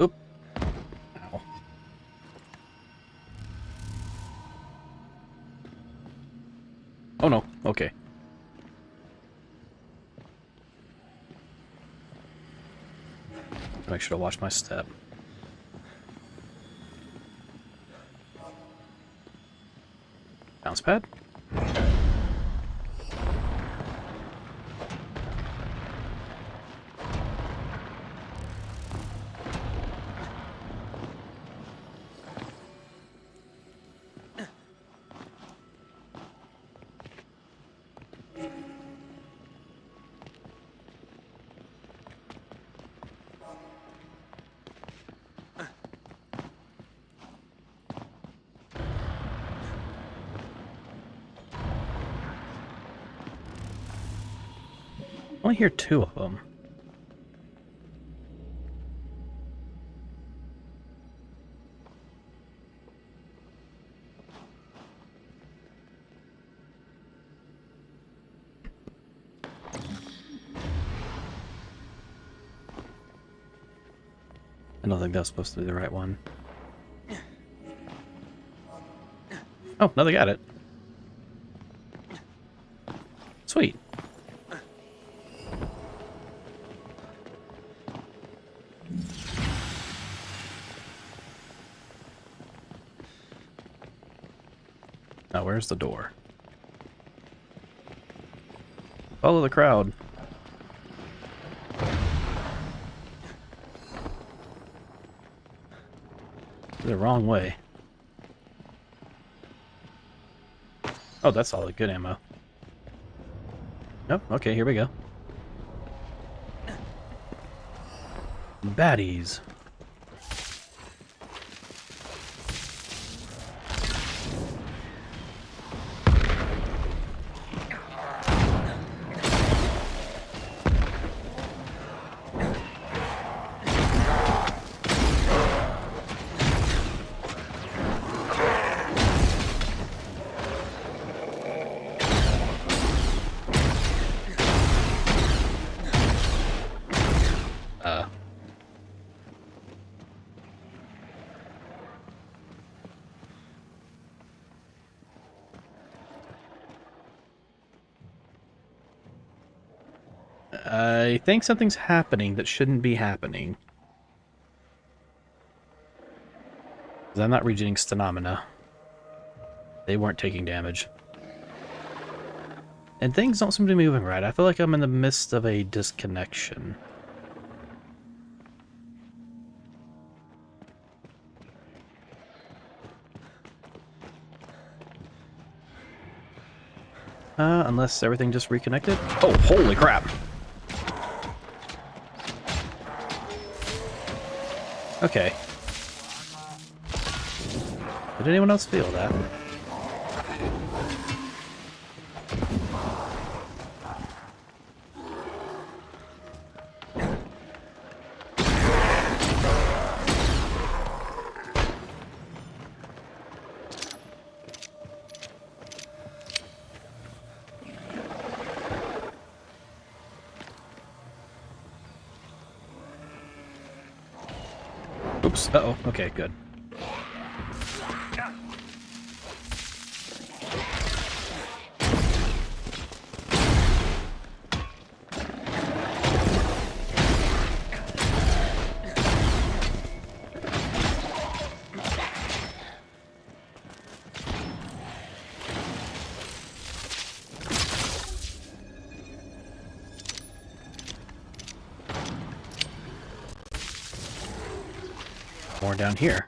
Oop. Ow. Oh no, okay. Make sure to watch my step. Bounce pad? I only hear two of them. I don't think that was supposed to be the right one. Oh, no, they got it. Sweet. Now, where's the door? Follow the crowd. The wrong way. Oh, that's all good ammo. Nope, okay, here we go. Baddies. I think something's happening that shouldn't be happening. 'Cause I'm not regenerating Stenamina. They weren't taking damage. And things don't seem to be moving right. I feel like I'm in the midst of a disconnection. Unless everything just reconnected. Oh, holy crap! Okay. Did anyone else feel that? Oops. Uh-oh. Okay, good. More down here.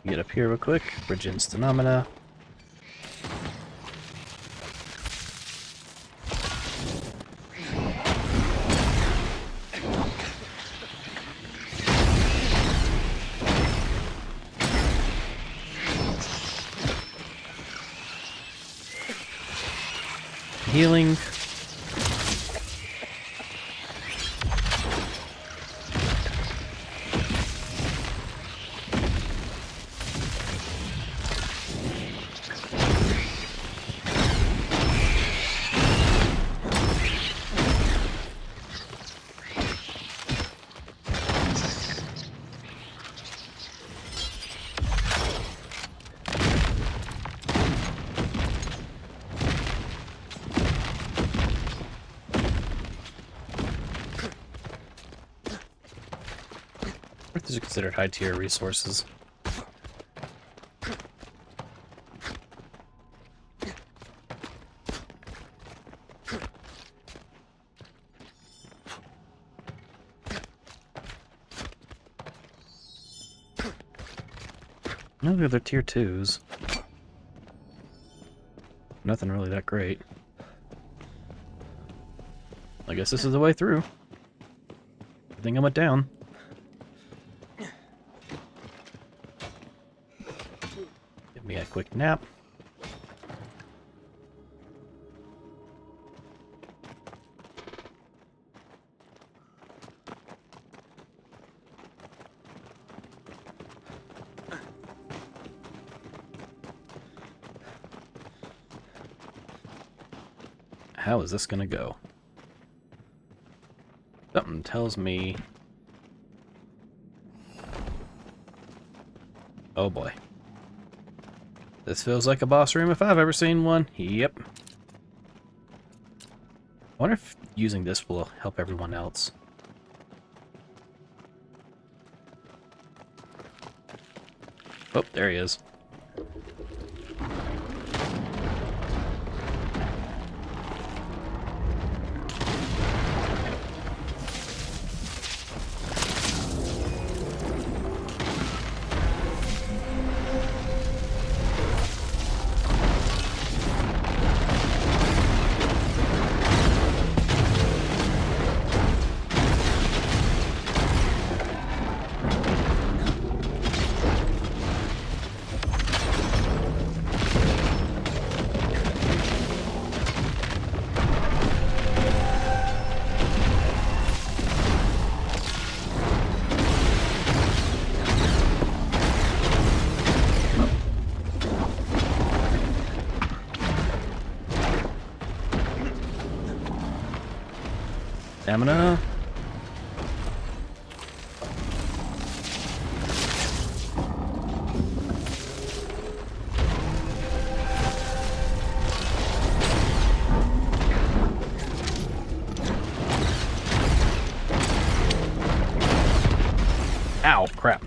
Get up here real quick. Bridge in Stenamina. Healing. These are considered high tier resources. No, the other tier 2s. Nothing really that great. I guess this is the way through. I think I went down. Give me a quick nap. how is this gonna go? Something tells me... Oh boy. This feels like a boss room if I've ever seen one. Yep. I wonder if using this will help everyone else. Oh, there he is. Stamina. Ow, crap.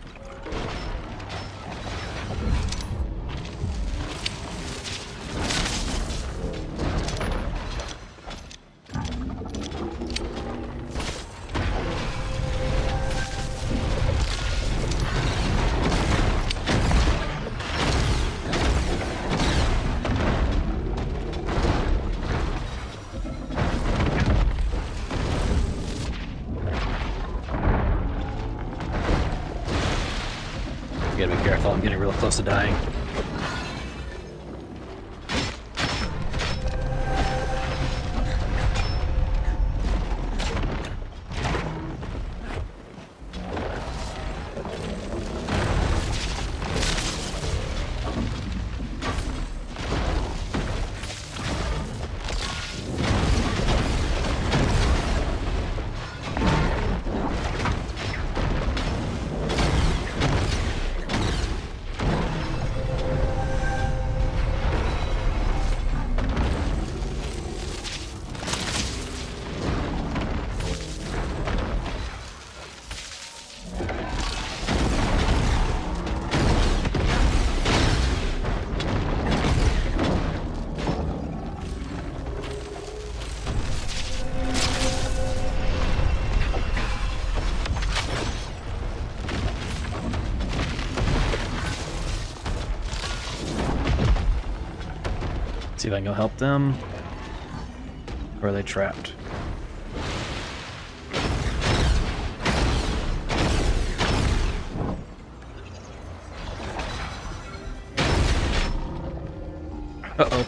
Gotta be careful, I'm getting real close to dying. See if I can go help them. Or are they trapped? Uh-oh.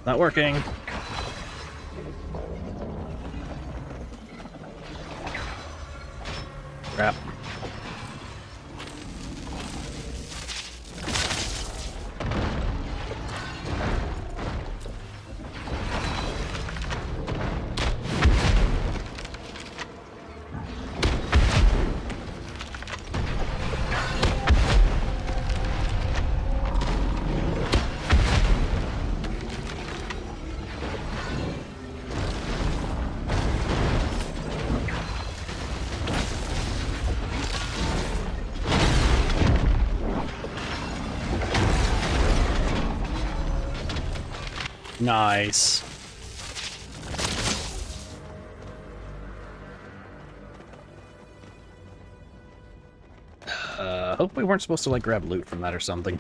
Not working. Crap. Nice. Hope we weren't supposed to, like, grab loot from that or something.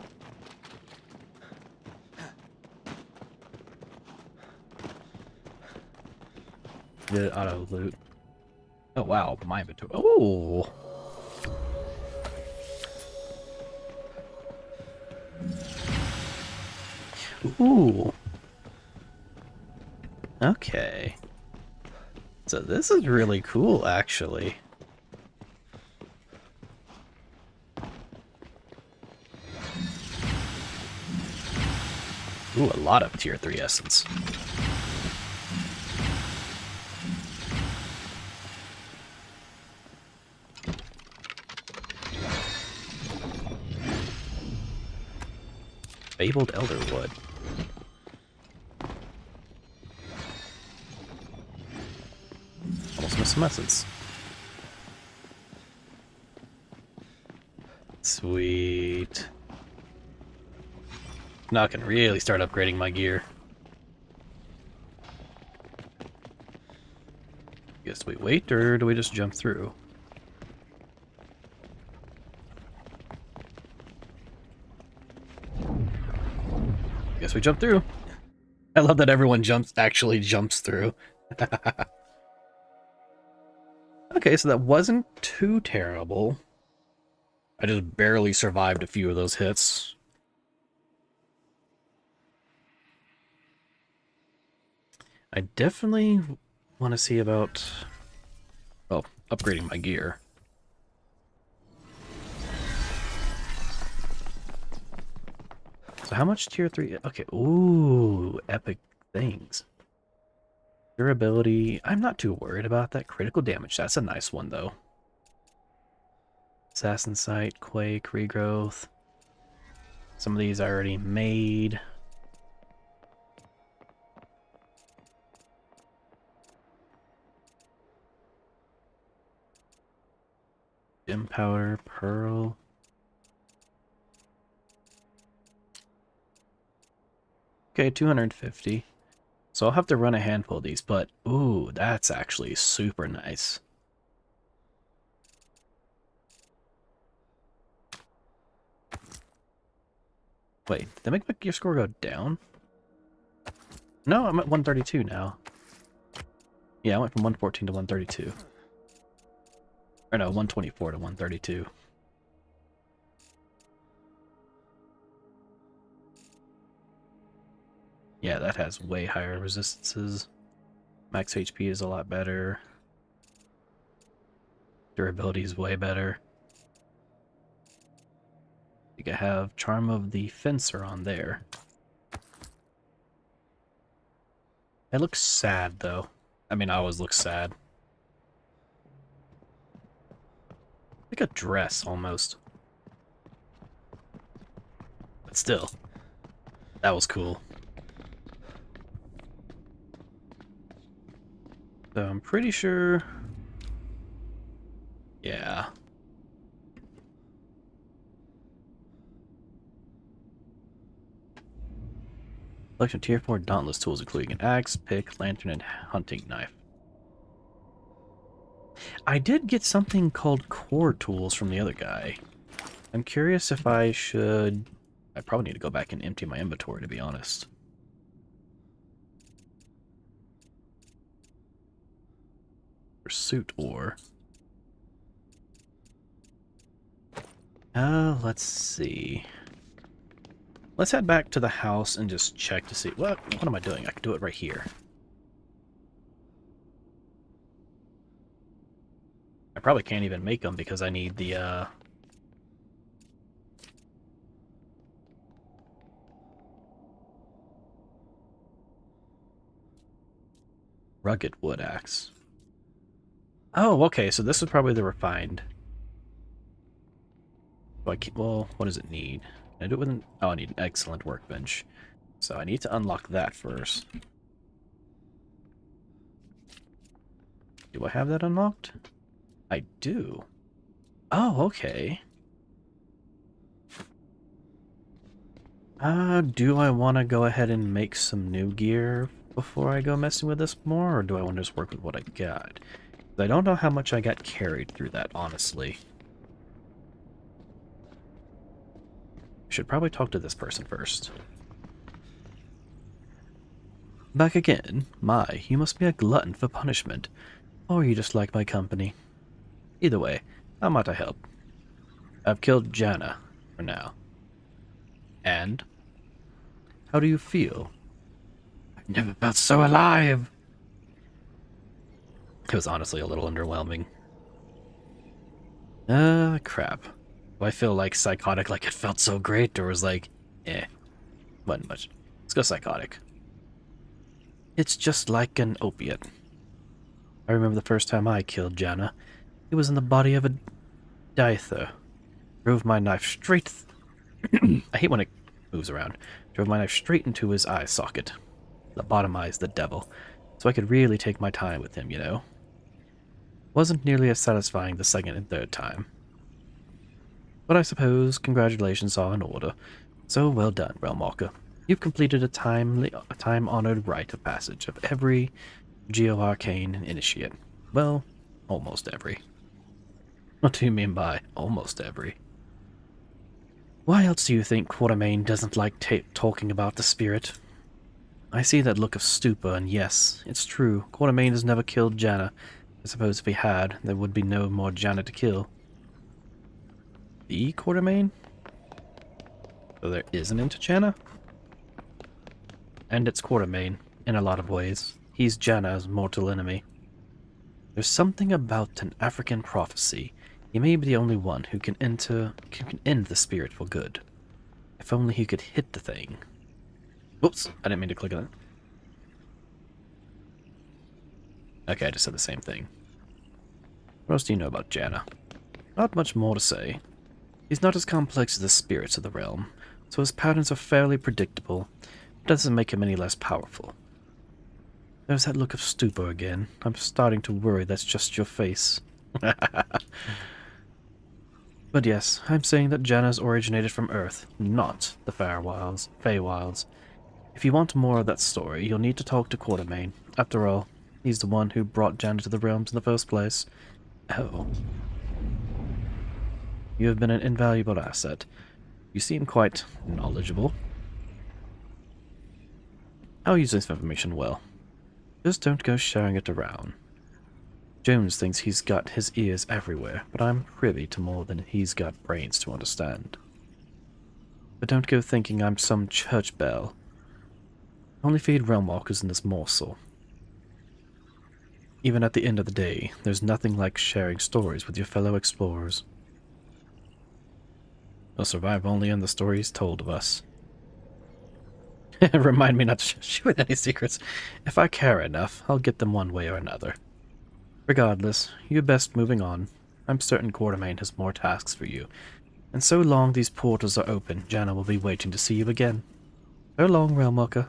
Did auto loot. Oh, wow. My inventory. Oh! Ooh. Okay. So this is really cool, actually. Ooh, a lot of tier 3 essence. Fabled Elderwood. Almost missed some essence. Sweet. Now I can really start upgrading my gear. Guess we wait, or do we just jump through? Guess we jump through. I love that everyone actually jumps through. Okay, so that wasn't too terrible. I just barely survived a few of those hits. I definitely want to see about, well, upgrading my gear. So how much tier 3? Okay, ooh, epic things. Durability, I'm not too worried about that. Critical damage, that's a nice one though. Assassin Sight, Quake, Regrowth. Some of these I already made. Gem Powder, Pearl. Okay, 250. So I'll have to run a handful of these, but ooh, that's actually super nice. Wait, did that make my gear score go down? No, I'm at 132 now. Yeah, I went from 114 to 132. Or no, 124 to 132. Yeah, that has way higher resistances. Max HP is a lot better. Durability is way better. You can have Charm of the Fencer on there. It looks sad, though. I mean, I always look sad. Like a dress, almost. But still, that was cool. So I'm pretty sure... Yeah. Collection tier 4 dauntless tools including an axe, pick, lantern, and hunting knife. I did get something called core tools from the other guy. I'm curious if I should... I probably need to go back and empty my inventory, to be honest. Pursuit ore. Let's see. Let's head back to the house and just check to see... What am I doing? I can do it right here. I probably can't even make them because I need the, rugged wood axe. Oh, okay, so this is probably the refined. Well, what does it need? Can I do it with an... Oh, I need an excellent workbench. So I need to unlock that first. Do I have that unlocked? I do. Oh, okay. Do I want to go ahead and make some new gear before I go messing with this more, or do I want to just work with what I got? I don't know how much I got carried through that, honestly. Should probably talk to this person first. Back again? My, you must be a glutton for punishment. Or you just like my company. Either way, how might I help? I've killed Janna, for now. And? How do you feel? I've never felt so alive! It was honestly a little underwhelming. Crap. Do I feel like psychotic like it felt so great, or was like, wasn't much. Let's go psychotic. It's just like an opiate. I remember the first time I killed Jana. It was in the body of a Diether. Drove my knife straight... I hate when it moves around. Drove my knife straight into his eye socket. Lobotomized the devil. So I could really take my time with him, you know? Wasn't nearly as satisfying the second and third time. But I suppose congratulations are in order. So well done, Realmwalker. You've completed a time-honored rite of passage of every Geo-Arcane initiate. Well, almost every. What do you mean by almost every? Why else do you think Quatermain doesn't like talking about the spirit? I see that look of stupor, and yes, it's true. Quatermain has never killed Jana. I suppose if he had, there would be no more Jana to kill. The Quatermain? So there is an into Jana? And it's Quatermain, in a lot of ways. He's Jana's mortal enemy. There's something about an African prophecy. He may be the only one who can end the spirit for good. If only he could hit the thing. Whoops, I didn't mean to click on it. Okay, I just said the same thing. What else do you know about Jana? Not much more to say. He's not as complex as the spirits of the realm, so his patterns are fairly predictable. It doesn't make him any less powerful. There's that look of stupor again. I'm starting to worry that's just your face. But yes, I'm saying that Jana's originated from Earth, not the Feywilds. If you want more of that story, you'll need to talk to Quatermain. After all, he's the one who brought Jana to the realms in the first place. Oh. You have been an invaluable asset. You seem quite knowledgeable. I'll use this information well. Just don't go sharing it around. Jones thinks he's got his ears everywhere, but I'm privy to more than he's got brains to understand. But don't go thinking I'm some church bell. Only feed Realmwalkers in this morsel. Even at the end of the day, there's nothing like sharing stories with your fellow explorers. We'll survive only in the stories told of us. Remind me not to shoot with any secrets. If I care enough, I'll get them one way or another. Regardless, you're best moving on. I'm certain Quatermain has more tasks for you. And so long these portals are open, Jana will be waiting to see you again. So long, Realmwalker.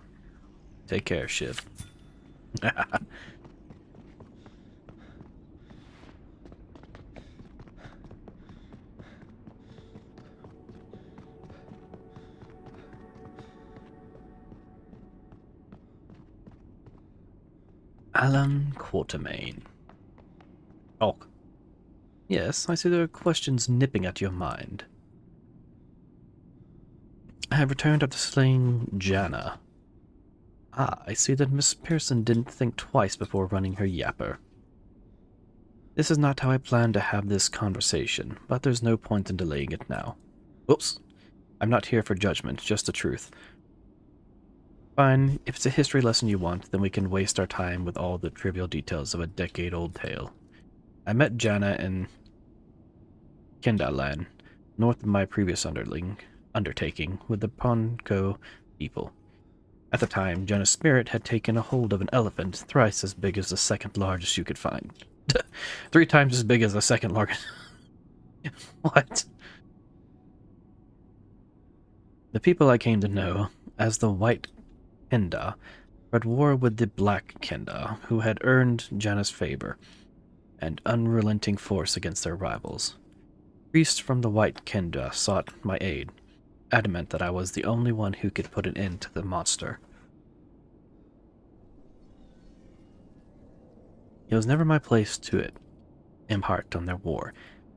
Take care, Shiv. Alan Quatermain. Talk. Yes, I see there are questions nipping at your mind. I have returned after slaying Jana. Ah, I see that Miss Pearson didn't think twice before running her yapper. This is not how I planned to have this conversation, but there's no point in delaying it now. Oops. I'm not here for judgment, just the truth. Fine, if it's a history lesson you want, then we can waste our time with all the trivial details of a decade-old tale. I met Jana in Kendalan, north of my previous undertaking with the Ponko people. At the time, Jana's spirit had taken a hold of an elephant thrice as big as the second largest you could find. 3 times as big as the second largest. What? The people I came to know as the White Kenda were at war with the Black Kenda, who had earned Jana's favor and unrelenting force against their rivals. Priests from the White Kenda sought my aid, adamant that I was the only one who could put an end to the monster. It was never my place to impart on their war,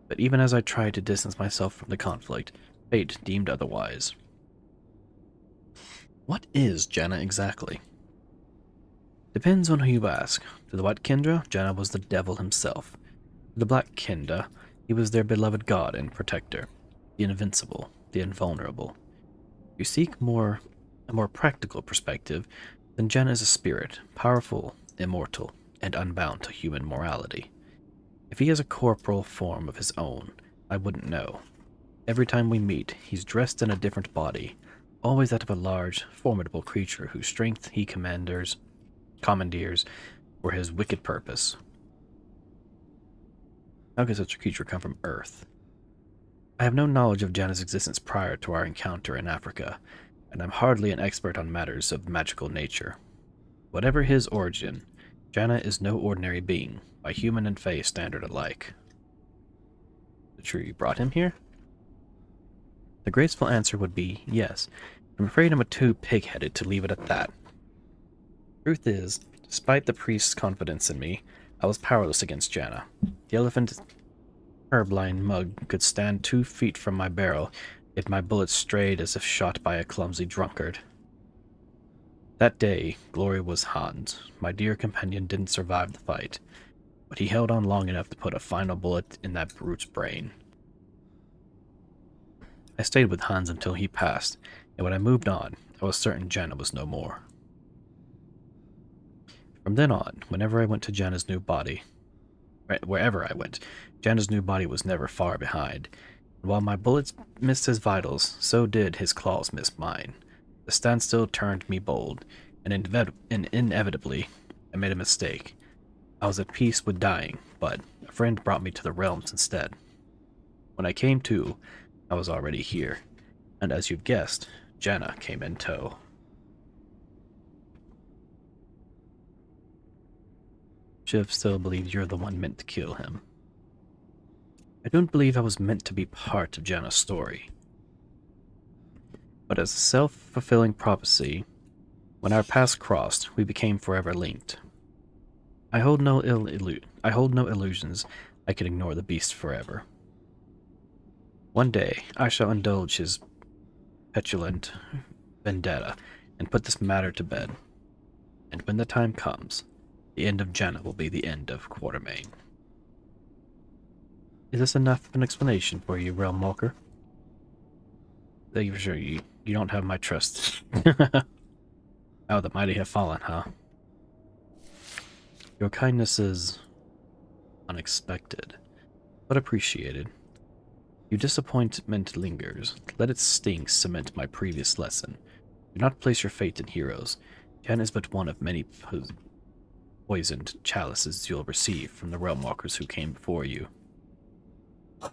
but even as I tried to distance myself from the conflict, fate deemed otherwise. What is Jana exactly? Depends on who you ask. To the White Kenda, Jana was the devil himself. To the Black Kenda, he was their beloved god and protector, the invincible, the invulnerable. You seek a more practical perspective, then Jana is a spirit, powerful, immortal, and unbound to human morality. If he has a corporal form of his own, I wouldn't know. Every time we meet, he's dressed in a different body, always that of a large, formidable creature whose strength he commandeers for his wicked purpose. How could such a creature come from Earth? I have no knowledge of Janna's existence prior to our encounter in Africa, and I'm hardly an expert on matters of magical nature. Whatever his origin, Janna is no ordinary being, by human and Fae standard alike. The true you brought him here? The graceful answer would be yes. I'm afraid I'm too pig-headed to leave it at that. Truth is, despite the priest's confidence in me, I was powerless against Janna. The elephant herb-lined mug could stand 2 feet from my barrel, yet my bullets strayed as if shot by a clumsy drunkard. That day, glory was Hans. My dear companion didn't survive the fight, but he held on long enough to put a final bullet in that brute's brain. I stayed with Hans until he passed, and when I moved on, I was certain Janna was no more. From then on, whenever I went to Janna's new body, wherever I went, Janna's new body was never far behind, and while my bullets missed his vitals, so did his claws miss mine. The standstill turned me bold, and inevitably, I made a mistake. I was at peace with dying, but a friend brought me to the realms instead. When I came to, I was already here, and as you've guessed, Janna came in tow. Shiv still believes you're the one meant to kill him. I don't believe I was meant to be part of Janna's story. But as a self-fulfilling prophecy, when our paths crossed, we became forever linked. I hold no illusions I can ignore the beast forever. One day, I shall indulge his petulant vendetta and put this matter to bed. And when the time comes, the end of Janna will be the end of Quatermain. Is this enough of an explanation for you, Realm Walker? Thank you for sure you don't have my trust. Oh, the mighty have fallen, huh? Your kindness is unexpected, but appreciated. Your disappointment lingers. Let its sting cement my previous lesson. Do not place your faith in heroes. Janna is but one of many poisoned chalices you'll receive from the Realm Walkers who came before you.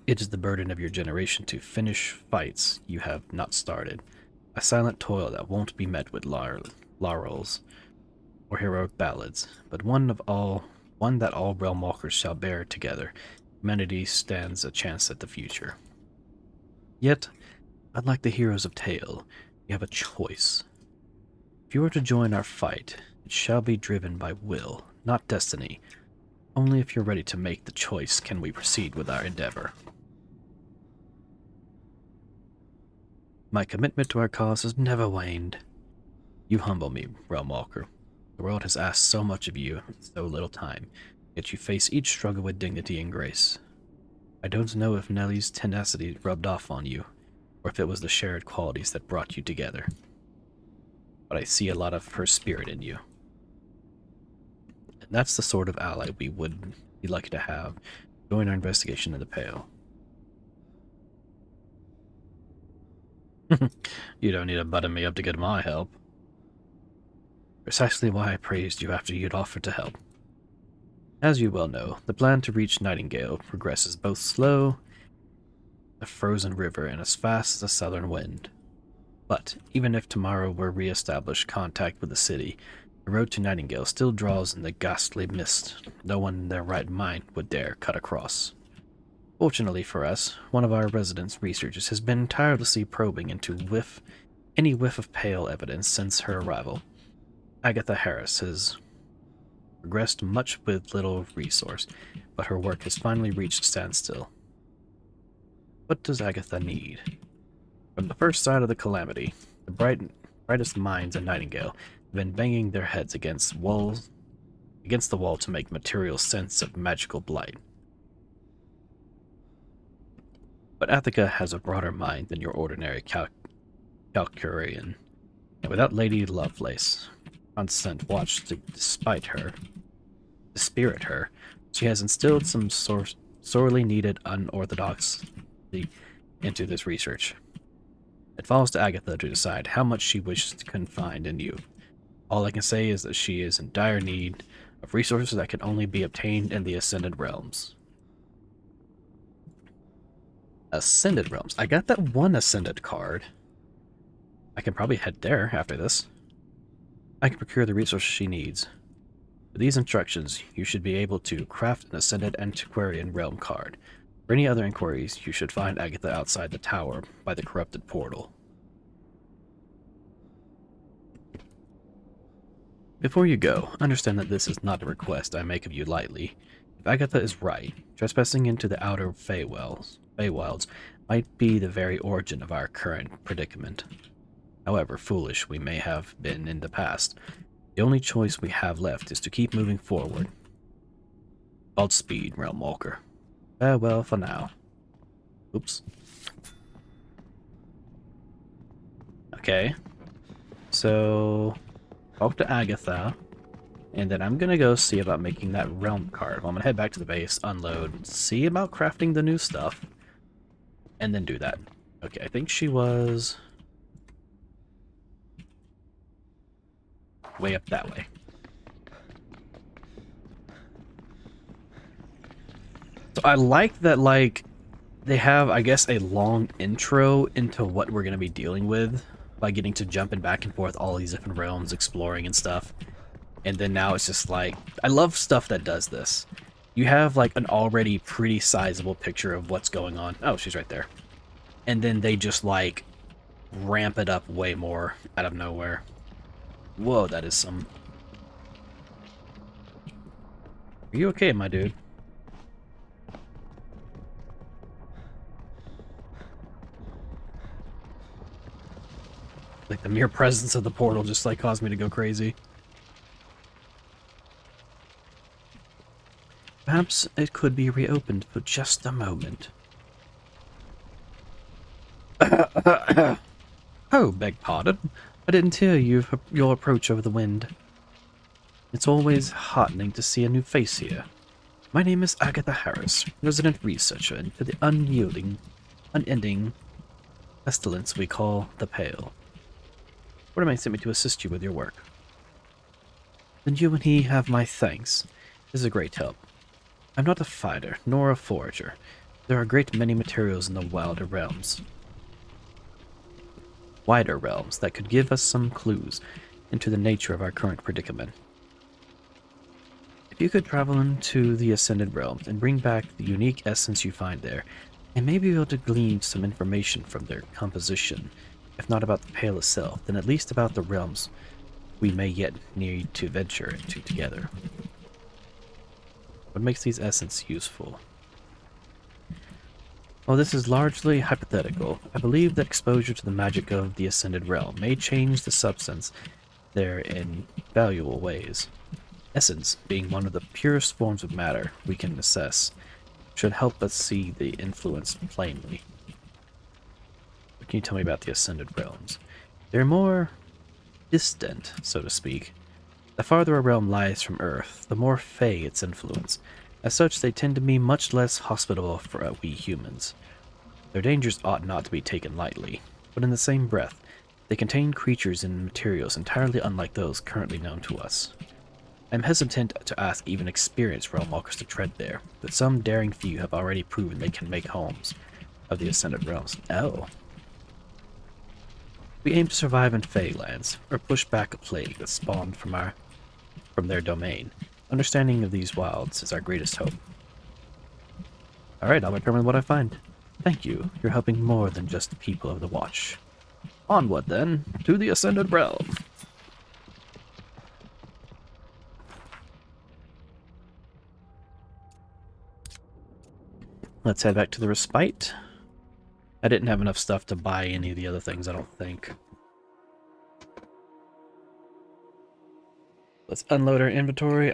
It is the burden of your generation to finish fights you have not started, a silent toil that won't be met with laurels or heroic ballads, but one that all Realm Walkers shall bear together. Humanity stands a chance at the future. Yet, unlike the heroes of tale, you have a choice. If you are to join our fight, it shall be driven by will, not destiny. Only if you're ready to make the choice can we proceed with our endeavor. My commitment to our cause has never waned. You humble me, Realm Walker. The world has asked so much of you in so little time, yet you face each struggle with dignity and grace. I don't know if Nellie's tenacity rubbed off on you, or if it was the shared qualities that brought you together. But I see a lot of her spirit in you. And that's the sort of ally we would be lucky to have join our investigation in the Pale. You don't need to butter me up to get my help. Precisely why I praised you after you'd offered to help. As you well know, the plan to reach Nightingale progresses both slow, a frozen river, and as fast as a southern wind. But even if tomorrow were re-established contact with the city, the road to Nightingale still draws in the ghastly mist no one in their right mind would dare cut across. Fortunately for us, one of our resident researchers has been tirelessly probing into any whiff of Pale evidence since her arrival. Agatha Harris has progressed much with little resource, but her work has finally reached a standstill. What does Agatha need? From the first sight of the calamity, the brightest minds in Nightingale have been banging their heads against the wall to make material sense of magical blight. But Agatha has a broader mind than your ordinary Calcurian, and without Lady Lovelace, constant watch to dispirit her, she has instilled some sorely needed unorthodoxy into this research. It falls to Agatha to decide how much she wishes to confide in you. All I can say is that she is in dire need of resources that can only be obtained in the Ascended Realms. Ascended Realms. I got that one Ascended card. I can probably head there after this. I can procure the resources she needs. With these instructions, you should be able to craft an Ascended Antiquarian Realm card. For any other inquiries, you should find Agatha outside the tower by the corrupted portal. Before you go, understand that this is not a request I make of you lightly. If Agatha is right, trespassing into the outer Feywilds might be the very origin of our current predicament. However foolish we may have been in the past, the only choice we have left is to keep moving forward. Godspeed, Realmwalker. Farewell for now. Oops. Okay. So, talk to Agatha, and then I'm gonna go see about making that realm card. Well, I'm gonna head back to the base, unload, see about crafting the new stuff, and then do that. Okay, I think she was way up that way. So I like that, like, they have, I guess, a long intro into what we're gonna be dealing with by getting to jumping back and forth all these different realms, exploring and stuff. And then now it's just like, I love stuff that does this. You have like an already pretty sizable picture of what's going on. Oh, she's right there. And then they just like ramp it up way more out of nowhere. Whoa, that is some... Are you okay, my dude? Like the mere presence of the portal just like caused me to go crazy. Perhaps it could be reopened for just a moment. Oh, beg pardon. I didn't hear your approach over the wind. It's always heartening to see a new face here. My name is Agatha Harris, resident researcher into the unending pestilence we call the Pale. What sent me to assist you with your work? Then you and he have my thanks. It is a great help. I'm not a fighter, nor a forager. There are a great many materials in the wider realms that could give us some clues into the nature of our current predicament. If you could travel into the Ascended Realms and bring back the unique essence you find there, I may be able to glean some information from their composition, if not about the Pale itself, then at least about the realms we may yet need to venture into together. What makes these essence useful? While this is largely hypothetical, I believe that exposure to the magic of the Ascended Realm may change the substance there in valuable ways. Essence, being one of the purest forms of matter we can assess, should help us see the influence plainly. What can you tell me about the Ascended Realms? They're more distant, so to speak. The farther a realm lies from Earth, the more fey its influence. As such, they tend to be much less hospitable for we humans. Their dangers ought not to be taken lightly, but in the same breath, they contain creatures and materials entirely unlike those currently known to us. I am hesitant to ask even experienced realmwalkers to tread there, but some daring few have already proven they can make homes of the Ascended Realms. Oh. We aim to survive in Feylands, or push back a plague that spawned from their domain. Understanding of these wilds is our greatest hope. Alright, I'll determine what I find. Thank you. You're helping more than just the people of the Watch. Onward, then, to the Ascended Realm. Let's head back to the Respite. I didn't have enough stuff to buy any of the other things, I don't think. Let's unload our inventory.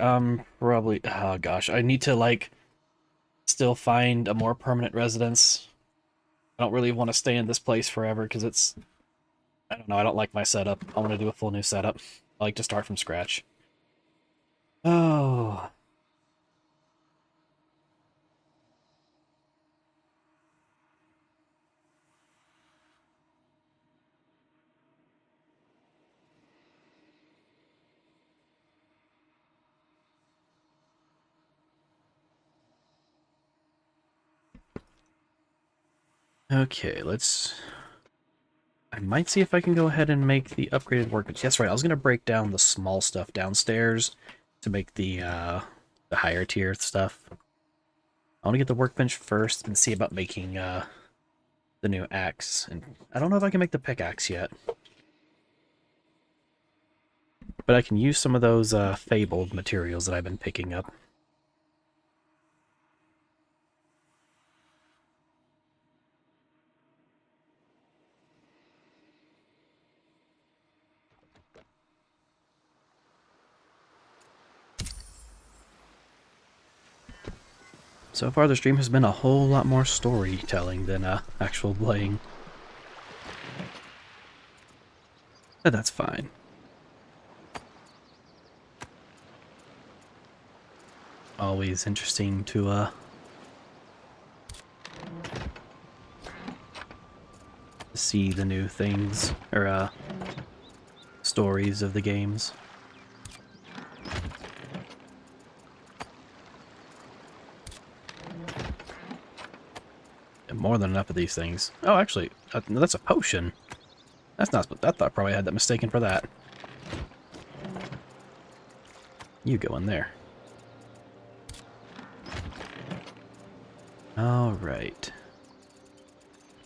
Probably... Oh, gosh. I need to, like, still find a more permanent residence. I don't really want to stay in this place forever, because it's... I don't know, I don't like my setup. I want to do a full new setup. I like to start from scratch. Oh... Okay, let's... I might see if I can go ahead and make the upgraded workbench. That's right, I was going to break down the small stuff downstairs to make the higher tier stuff. I want to get the workbench first and see about making the new axe. And I don't know if I can make the pickaxe yet. But I can use some of those fabled materials that I've been picking up. So far, the stream has been a whole lot more storytelling than actual playing. But that's fine. Always interesting to see the new things, or stories of the games. More than enough of these things. Oh, actually, that's a potion. That's not... I thought probably I had that mistaken for that. You go in there. Alright.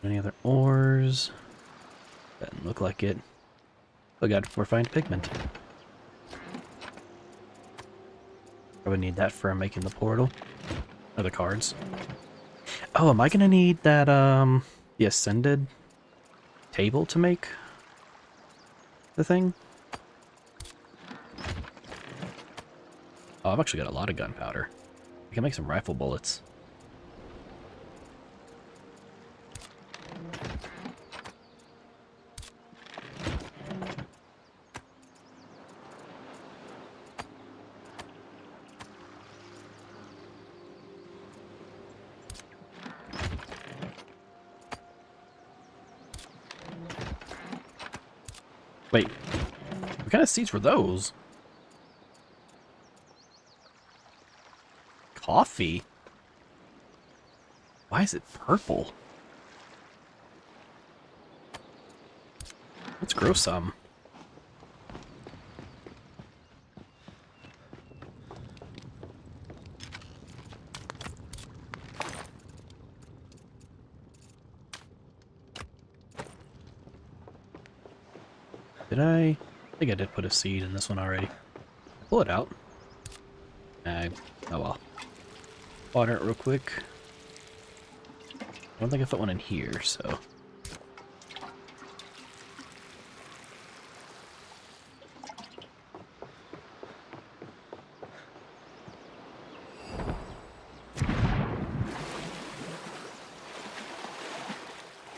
Any other ores? Doesn't look like it. Oh god, we're finding pigment. Probably need that for making the portal. Or the cards. Oh, am I gonna need that, the ascended table to make the thing? Oh, I've actually got a lot of gunpowder. I can make some rifle bullets. Wait, what kind of seeds were those? Coffee? Why is it purple? Let's grow some. Did I think I did put a seed in this one already. Pull it out. Oh well. Water it real quick. I don't think I put one in here, so...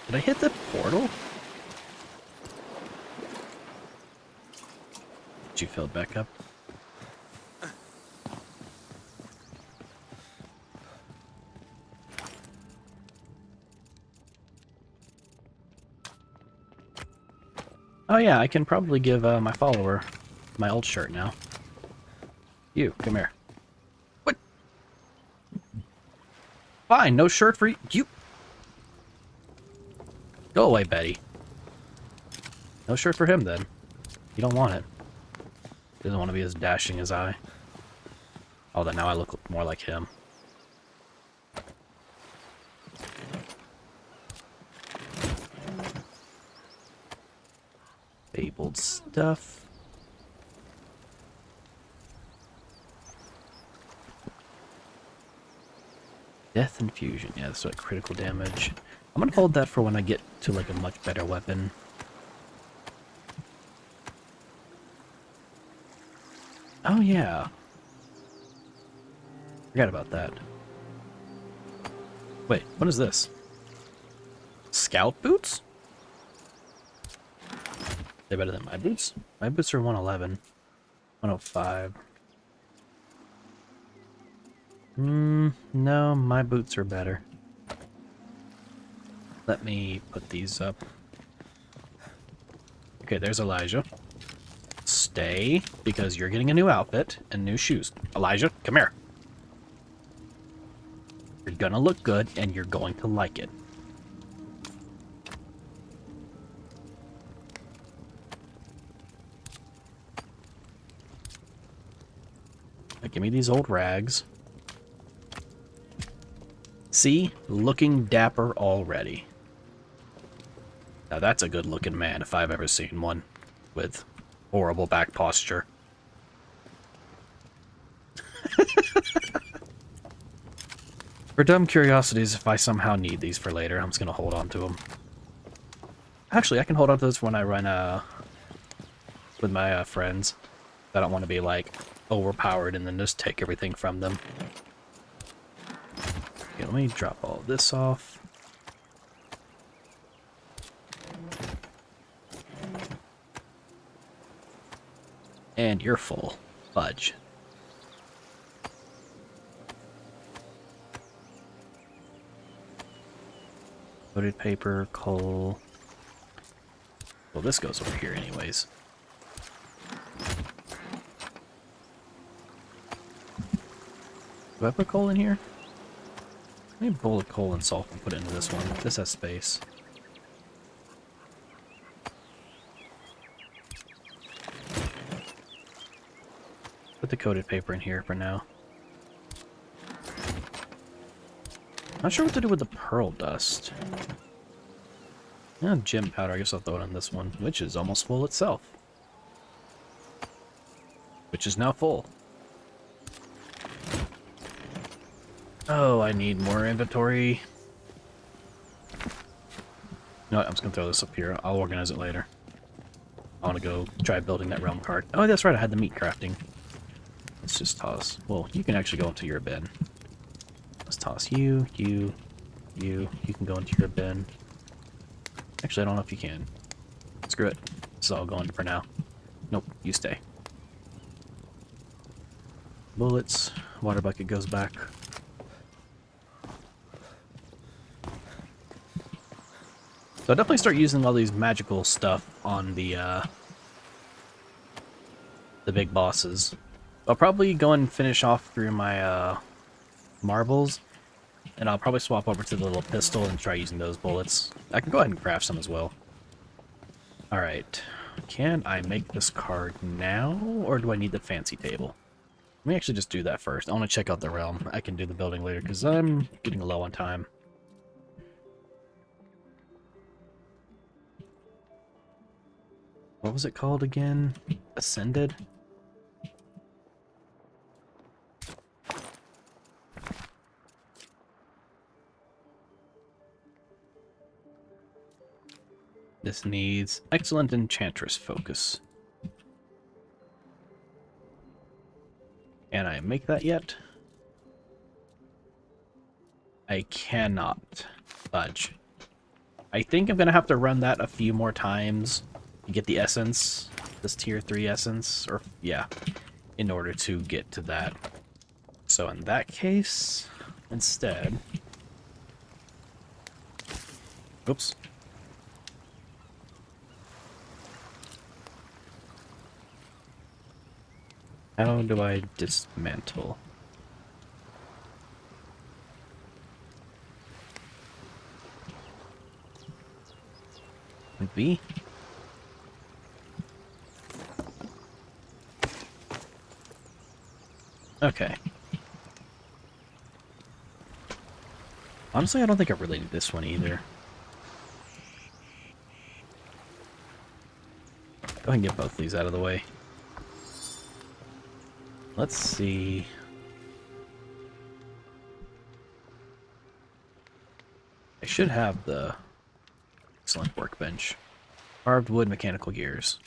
Did I hit the portal? Did you fill it back up? Oh yeah, I can probably give my follower my old shirt now. You, come here. What? Fine, no shirt for you. Go away, Betty. No shirt for him, then. You don't want it. He doesn't want to be as dashing as I. Oh, that now I look more like him. Fabled stuff. Death infusion. Yeah, that's like critical damage. I'm gonna hold that for when I get to like a much better weapon. Oh yeah. Forgot about that. Wait, what is this? Scout boots? They're better than my boots? My boots are 111. 105. No, my boots are better. Let me put these up. Okay, there's Elijah. Stay, because you're getting a new outfit and new shoes. Elijah, come here. You're gonna look good, and you're going to like it. Give me these old rags. See? Looking dapper already. Now that's a good looking man if I've ever seen one. With horrible back posture. For dumb curiosities, if I somehow need these for later, I'm just gonna hold on to them. Actually, I can hold on to this when I run with my friends. I don't want to be like overpowered and then just take everything from them. Okay, let me drop all this off. And you're full. Fudge. Coated paper, coal. Well, this goes over here anyways. Do I put coal in here? Let me bowl of coal and salt and put it into this one. This has space. Put the coated paper in here for now. Not sure what to do with the pearl dust. Yeah, gem powder, I guess I'll throw it on this one, which is almost full itself. Which is now full. Oh, I need more inventory. You know what, I'm just gonna throw this up here. I'll organize it later. I wanna go try building that realm card. Oh, that's right, I had the meat crafting. Let's just toss. Well, you can actually go into your bin. Let's toss you, you. You can go into your bin. Actually, I don't know if you can. Screw it. This is all going for now. Nope, you stay. Bullets. Water bucket goes back. So I'll definitely start using all these magical stuff on the big bosses. I'll probably go and finish off through my marbles, and I'll probably swap over to the little pistol and try using those bullets. I can go ahead and craft some as well. Alright, can I make this card now, or do I need the fancy table? Let me actually just do that first. I want to check out the realm. I can do the building later, because I'm getting low on time. What was it called again? Ascended? This needs excellent enchantress focus. Can I make that yet? I cannot. Fudge. I think I'm gonna have to run that a few more times to get the essence, this tier 3 essence, or yeah, in order to get to that. So in that case, instead, oops. How do I dismantle? Like B? Okay. Honestly, I don't think I really need this one either. Go ahead and get both these out of the way. Let's see. I should have the excellent workbench. Carved wood, mechanical gears.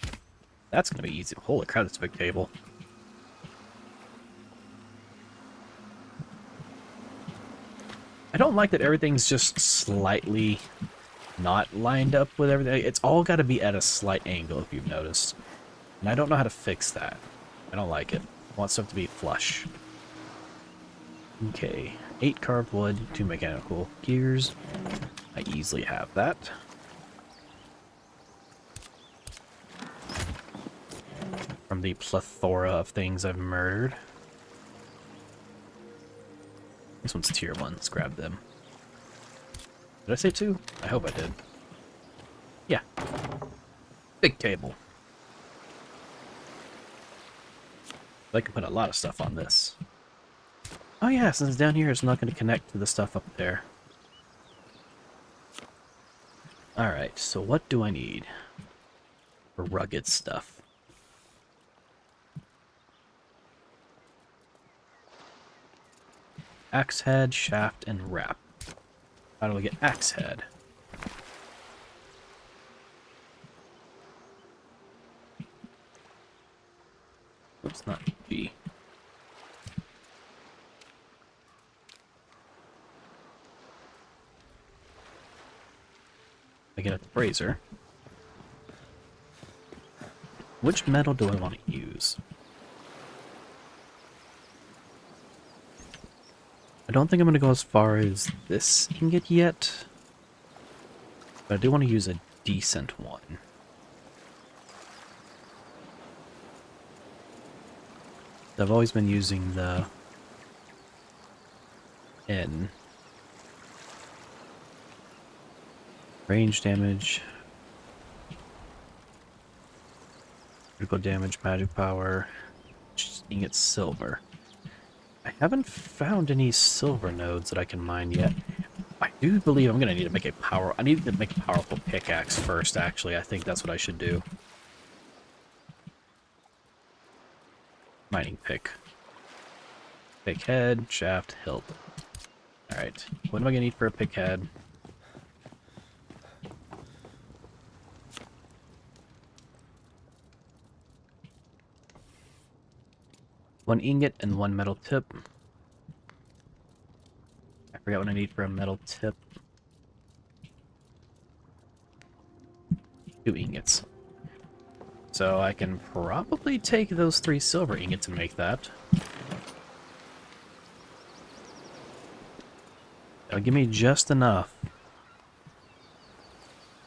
That's gonna be easy. Holy crap, that's a big table. I don't like that everything's just slightly not lined up with everything. It's all got to be at a slight angle, if you've noticed. And I don't know how to fix that. I don't like it. I want stuff to be flush. Okay, 8 carved wood, 2 mechanical gears. I easily have that. From the plethora of things I've murdered. This one's tier 1, let's grab them. Did I say 2? I hope I did. Yeah. Big table. I can put a lot of stuff on this. Oh yeah, since it's down here, it's not going to connect to the stuff up there. Alright, so what do I need for rugged stuff? Axe head, shaft, and wrap. How do we get axe head? Oops, not G. I get at the brazier. Which metal do I want to use? I don't think I'm going to go as far as this ingot yet, but I do want to use a decent one. I've always been using the N. Range damage, critical damage, magic power, just ingot silver. I haven't found any silver nodes that I can mine yet. I do believe I'm gonna need to make a I need to make a powerful pickaxe first, actually. I think that's what I should do. Mining pick. Pick head, shaft, hilt. Alright, what am I gonna need for a pick head? One ingot and one metal tip. I forgot what I need for a metal tip. 2 ingots. So I can probably take those 3 silver ingots and make that. That'll give me just enough.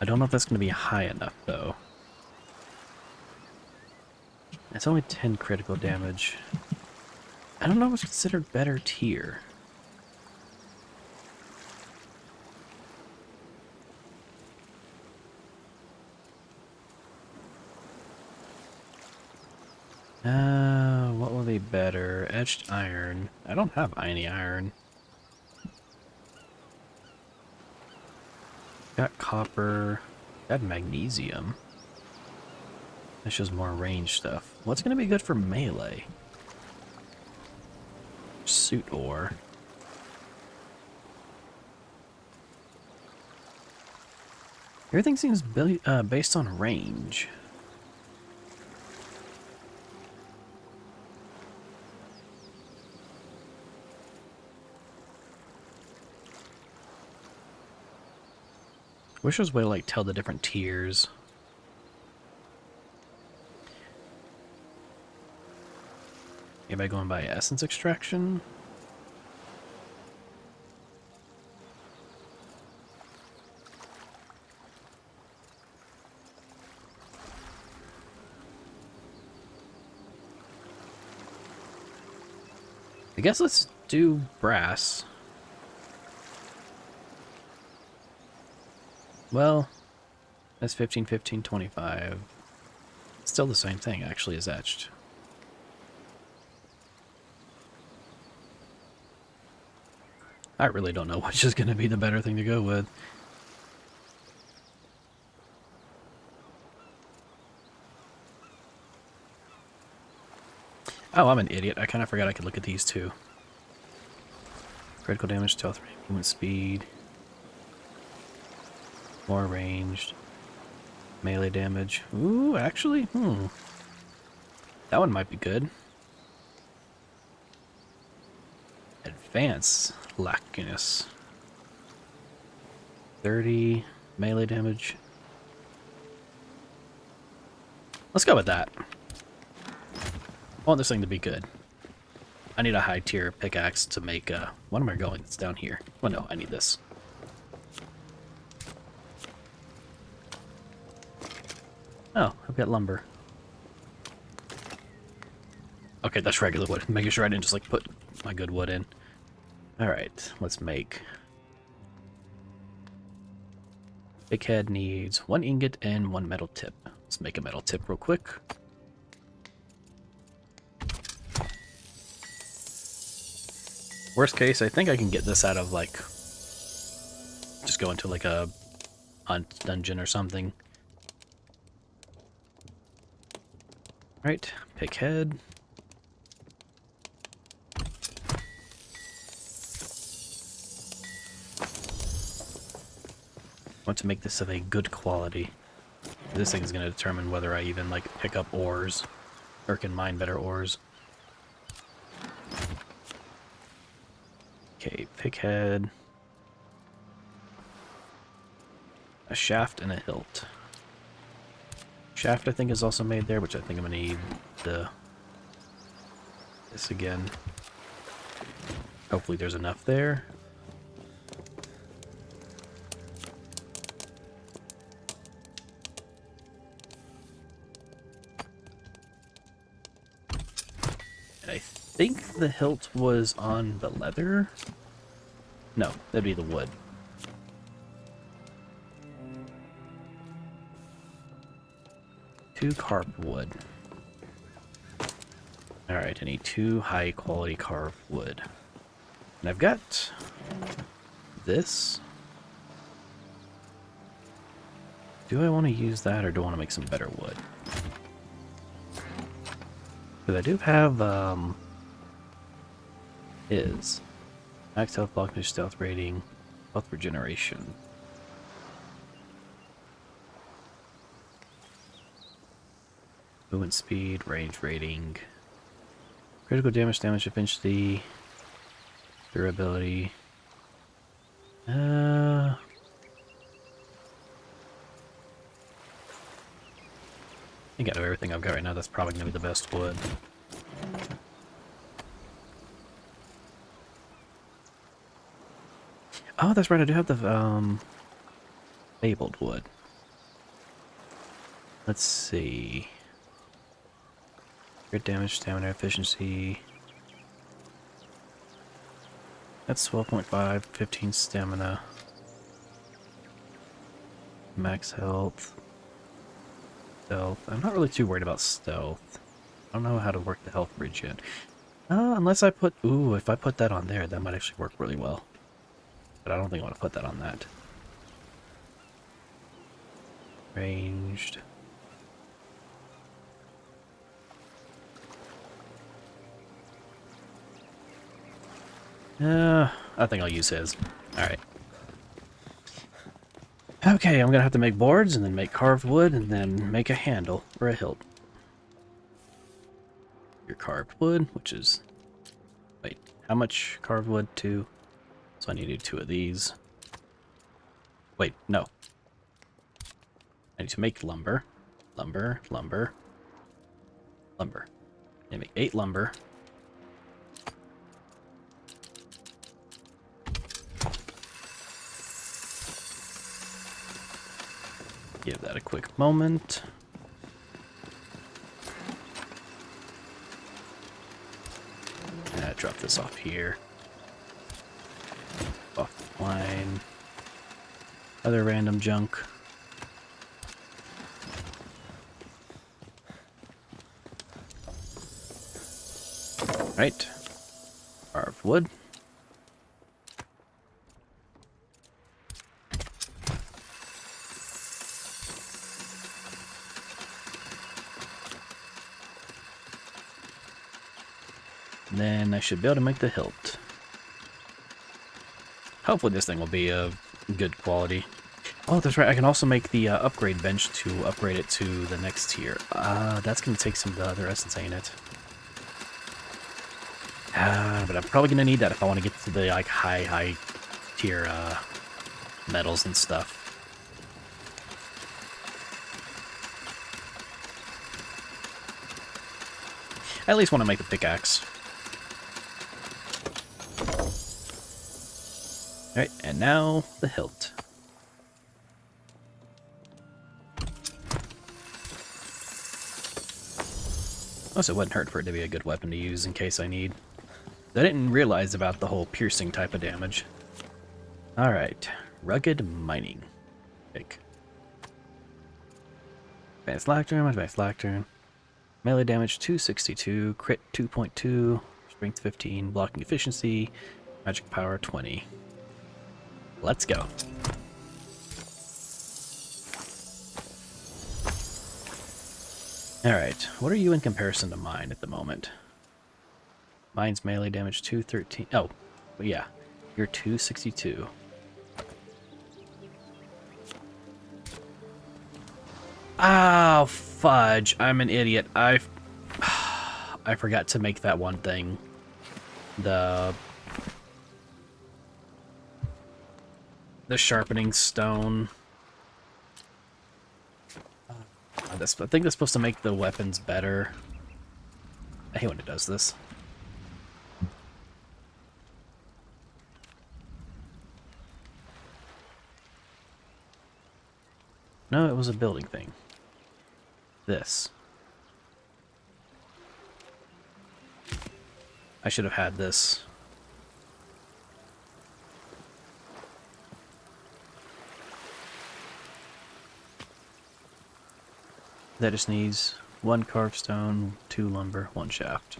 I don't know if that's going to be high enough, though. It's only 10 critical damage. I don't know what's considered better tier. What will be better? Etched iron. I don't have any iron. Got copper. Got magnesium. That's just more range stuff. What's gonna be good for melee? Suit ore. Everything seems based on range. Wish there was a way to like tell the different tiers. Maybe going by essence extraction? I guess let's do brass. Well, that's 15, 15, 25. Still the same thing, actually, as etched. I really don't know which is going to be the better thing to go with. Oh, I'm an idiot. I kind of forgot I could look at these two. Critical damage, stealth, movement speed. More ranged. Melee damage. Ooh, actually, that one might be good. Advance lackiness. 30 melee damage. Let's go with that. I want this thing to be good. I need a high tier pickaxe to make what am I going? It's down here. Well, no, I need this. Oh, I've got lumber. Okay, that's regular wood. Making sure I didn't just like put my good wood in. Alright, let's make. Big head needs 1 ingot and 1 metal tip. Let's make a metal tip real quick. Worst case, I think I can get this out of, like, just go into, like, a hunt dungeon or something. Right, pick head. I want to make this of a good quality. This thing is going to determine whether I even, like, pick up ores, or can mine better ores. Okay, pick head. A shaft and a hilt. Shaft, I think, is also made there, which I think I'm going to need this again. Hopefully there's enough there. And I think the hilt was on the leather. No, that'd be the wood. Two carved wood. Alright, I need 2 high quality carved wood. And I've got this. Do I want to use that, or do I want to make some better wood? Because I do have, max health, blockage, stealth rating, health regeneration. Movement speed, range rating, critical damage, damage efficiency, durability. I think out of everything I've got right now, that's probably going to be the best wood. Oh, that's right, I do have the, fabled wood. Let's see. Crit damage, stamina efficiency. That's 12.5, 15 stamina. Max health. Stealth. I'm not really too worried about stealth. I don't know how to work the health bridge yet. Unless I put... Ooh, if I put that on there, that might actually work really well. But I don't think I want to put that on that. Ranged. I think I'll use his. Alright. Okay, I'm gonna have to make boards, and then make carved wood, and then make a handle or a hilt. Your carved wood, which is... Wait, how much carved wood? 2. So I need to do 2 of these. Wait, no. I need to make lumber. Lumber, lumber, lumber. I make 8 lumber. Give that a quick moment. Drop this off here. Offline. Other random junk. Right. Carved wood. And then I should be able to make the hilt. Hopefully this thing will be of good quality. Oh, that's right. I can also make the upgrade bench to upgrade it to the next tier. That's going to take some of the other essence, ain't it? But I'm probably going to need that if I want to get to the like high tier metals and stuff. I at least want to make the pickaxe. Alright, and now the hilt. Also, it wouldn't hurt for it to be a good weapon to use in case I need. I didn't realize about the whole piercing type of damage. Alright, rugged mining. Pick. Advanced Lacturn, Advanced Lacturn. Melee damage 262, crit 2.2, strength 15, blocking efficiency, Magic power 20. Let's go. Alright, what are you in comparison to mine at the moment? Mine's melee damage 213. Oh, yeah. You're 262. Oh, fudge. I'm an idiot. I forgot to make that one thing. The sharpening stone. I think that's supposed to make the weapons better. I hate when it does this. No, it was a building thing. This. I should have had this. That just needs 1 carved stone, 2 lumber, 1 shaft.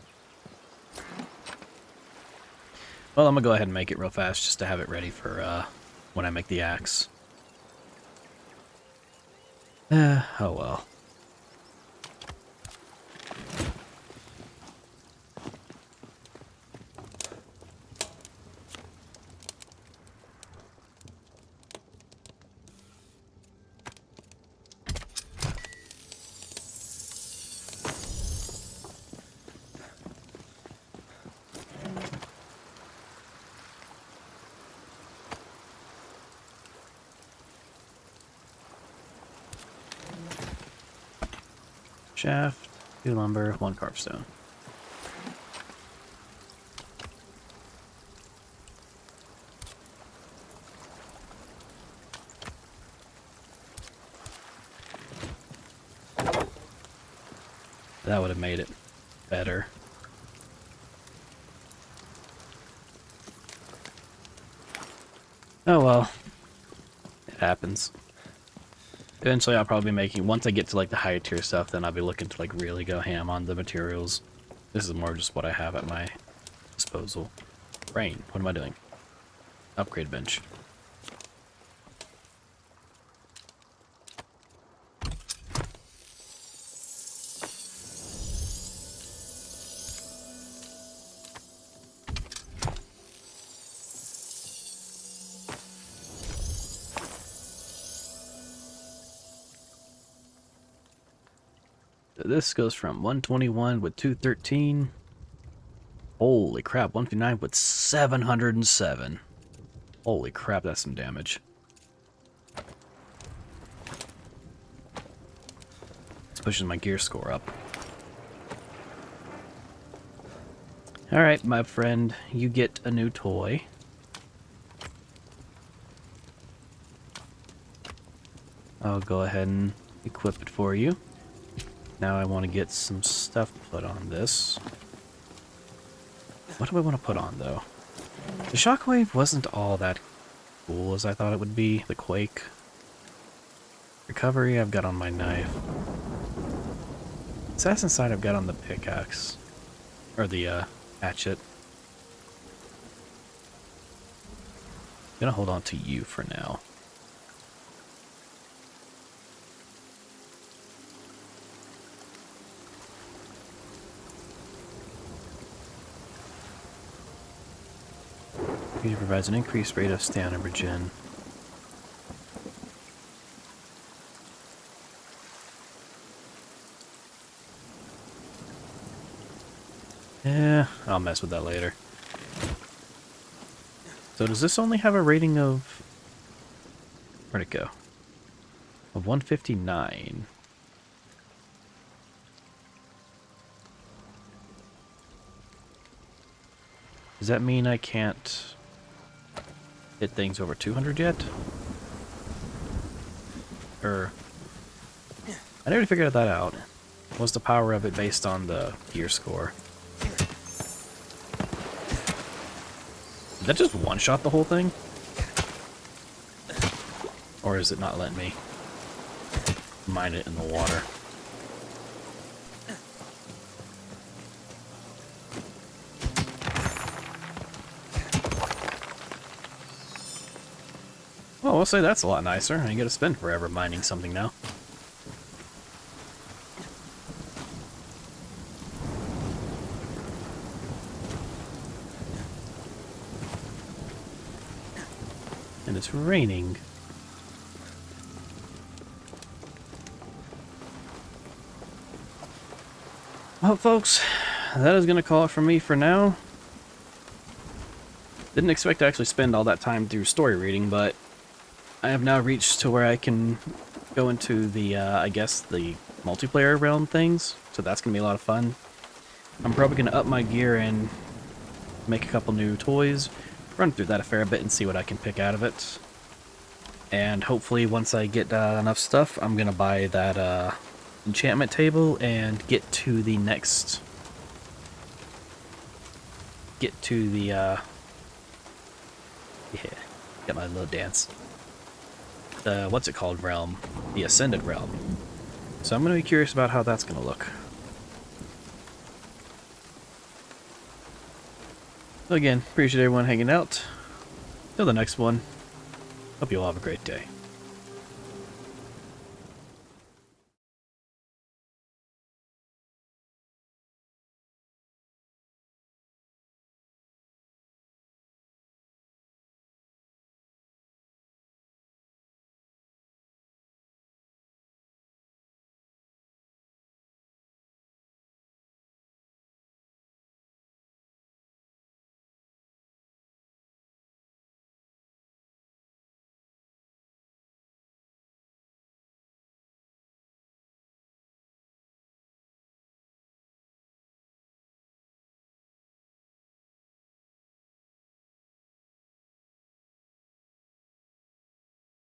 Well, I'm gonna go ahead and make it real fast just to have it ready for when I make the axe. Oh well. Shaft, 2 lumber, 1 carved stone. That would have made it better. Oh well. It happens. Eventually I'll probably be making, once I get to like the higher tier stuff, then I'll be looking to like really go ham on the materials. This is more just what I have at my disposal. Rain, what am I doing? Upgrade bench. This goes from 121 with 213. Holy crap, 159 with 707. Holy crap, that's some damage. This pushes my gear score up. Alright, my friend, you get a new toy. I'll go ahead and equip it for you. Now I want to get some stuff put on this. What do I want to put on, though? The shockwave wasn't all that cool as I thought it would be. The quake. Recovery I've got on my knife. Assassin's Sight I've got on the pickaxe. Or the hatchet. I'm gonna hold on to you for now. It provides an increased rate of stamina regen. Yeah, I'll mess with that later. So does this only have a rating of... Where'd it go? Of 159. Does that mean I can't hit things over 200 yet? Or... I never figured that out. Was the power of it based on the gear score? Did that just one-shot the whole thing? Or is it not letting me mine it in the water? Oh, I'll say that's a lot nicer. I ain't gotta spend forever mining something now. And it's raining. Well, folks, that is going to call it for me for now. Didn't expect to actually spend all that time through story reading, but I have now reached to where I can go into the, I guess, the multiplayer realm things, so that's going to be a lot of fun. I'm probably going to up my gear and make a couple new toys, run through that a fair bit and see what I can pick out of it. And hopefully once I get enough stuff, I'm going to buy that enchantment table and get to the next... Get to the, yeah, get my little dance. The, what's it called, realm? The Ascended Realm. So I'm going to be curious about how that's going to look. So again, appreciate everyone hanging out. Till the next one, hope you all have a great day.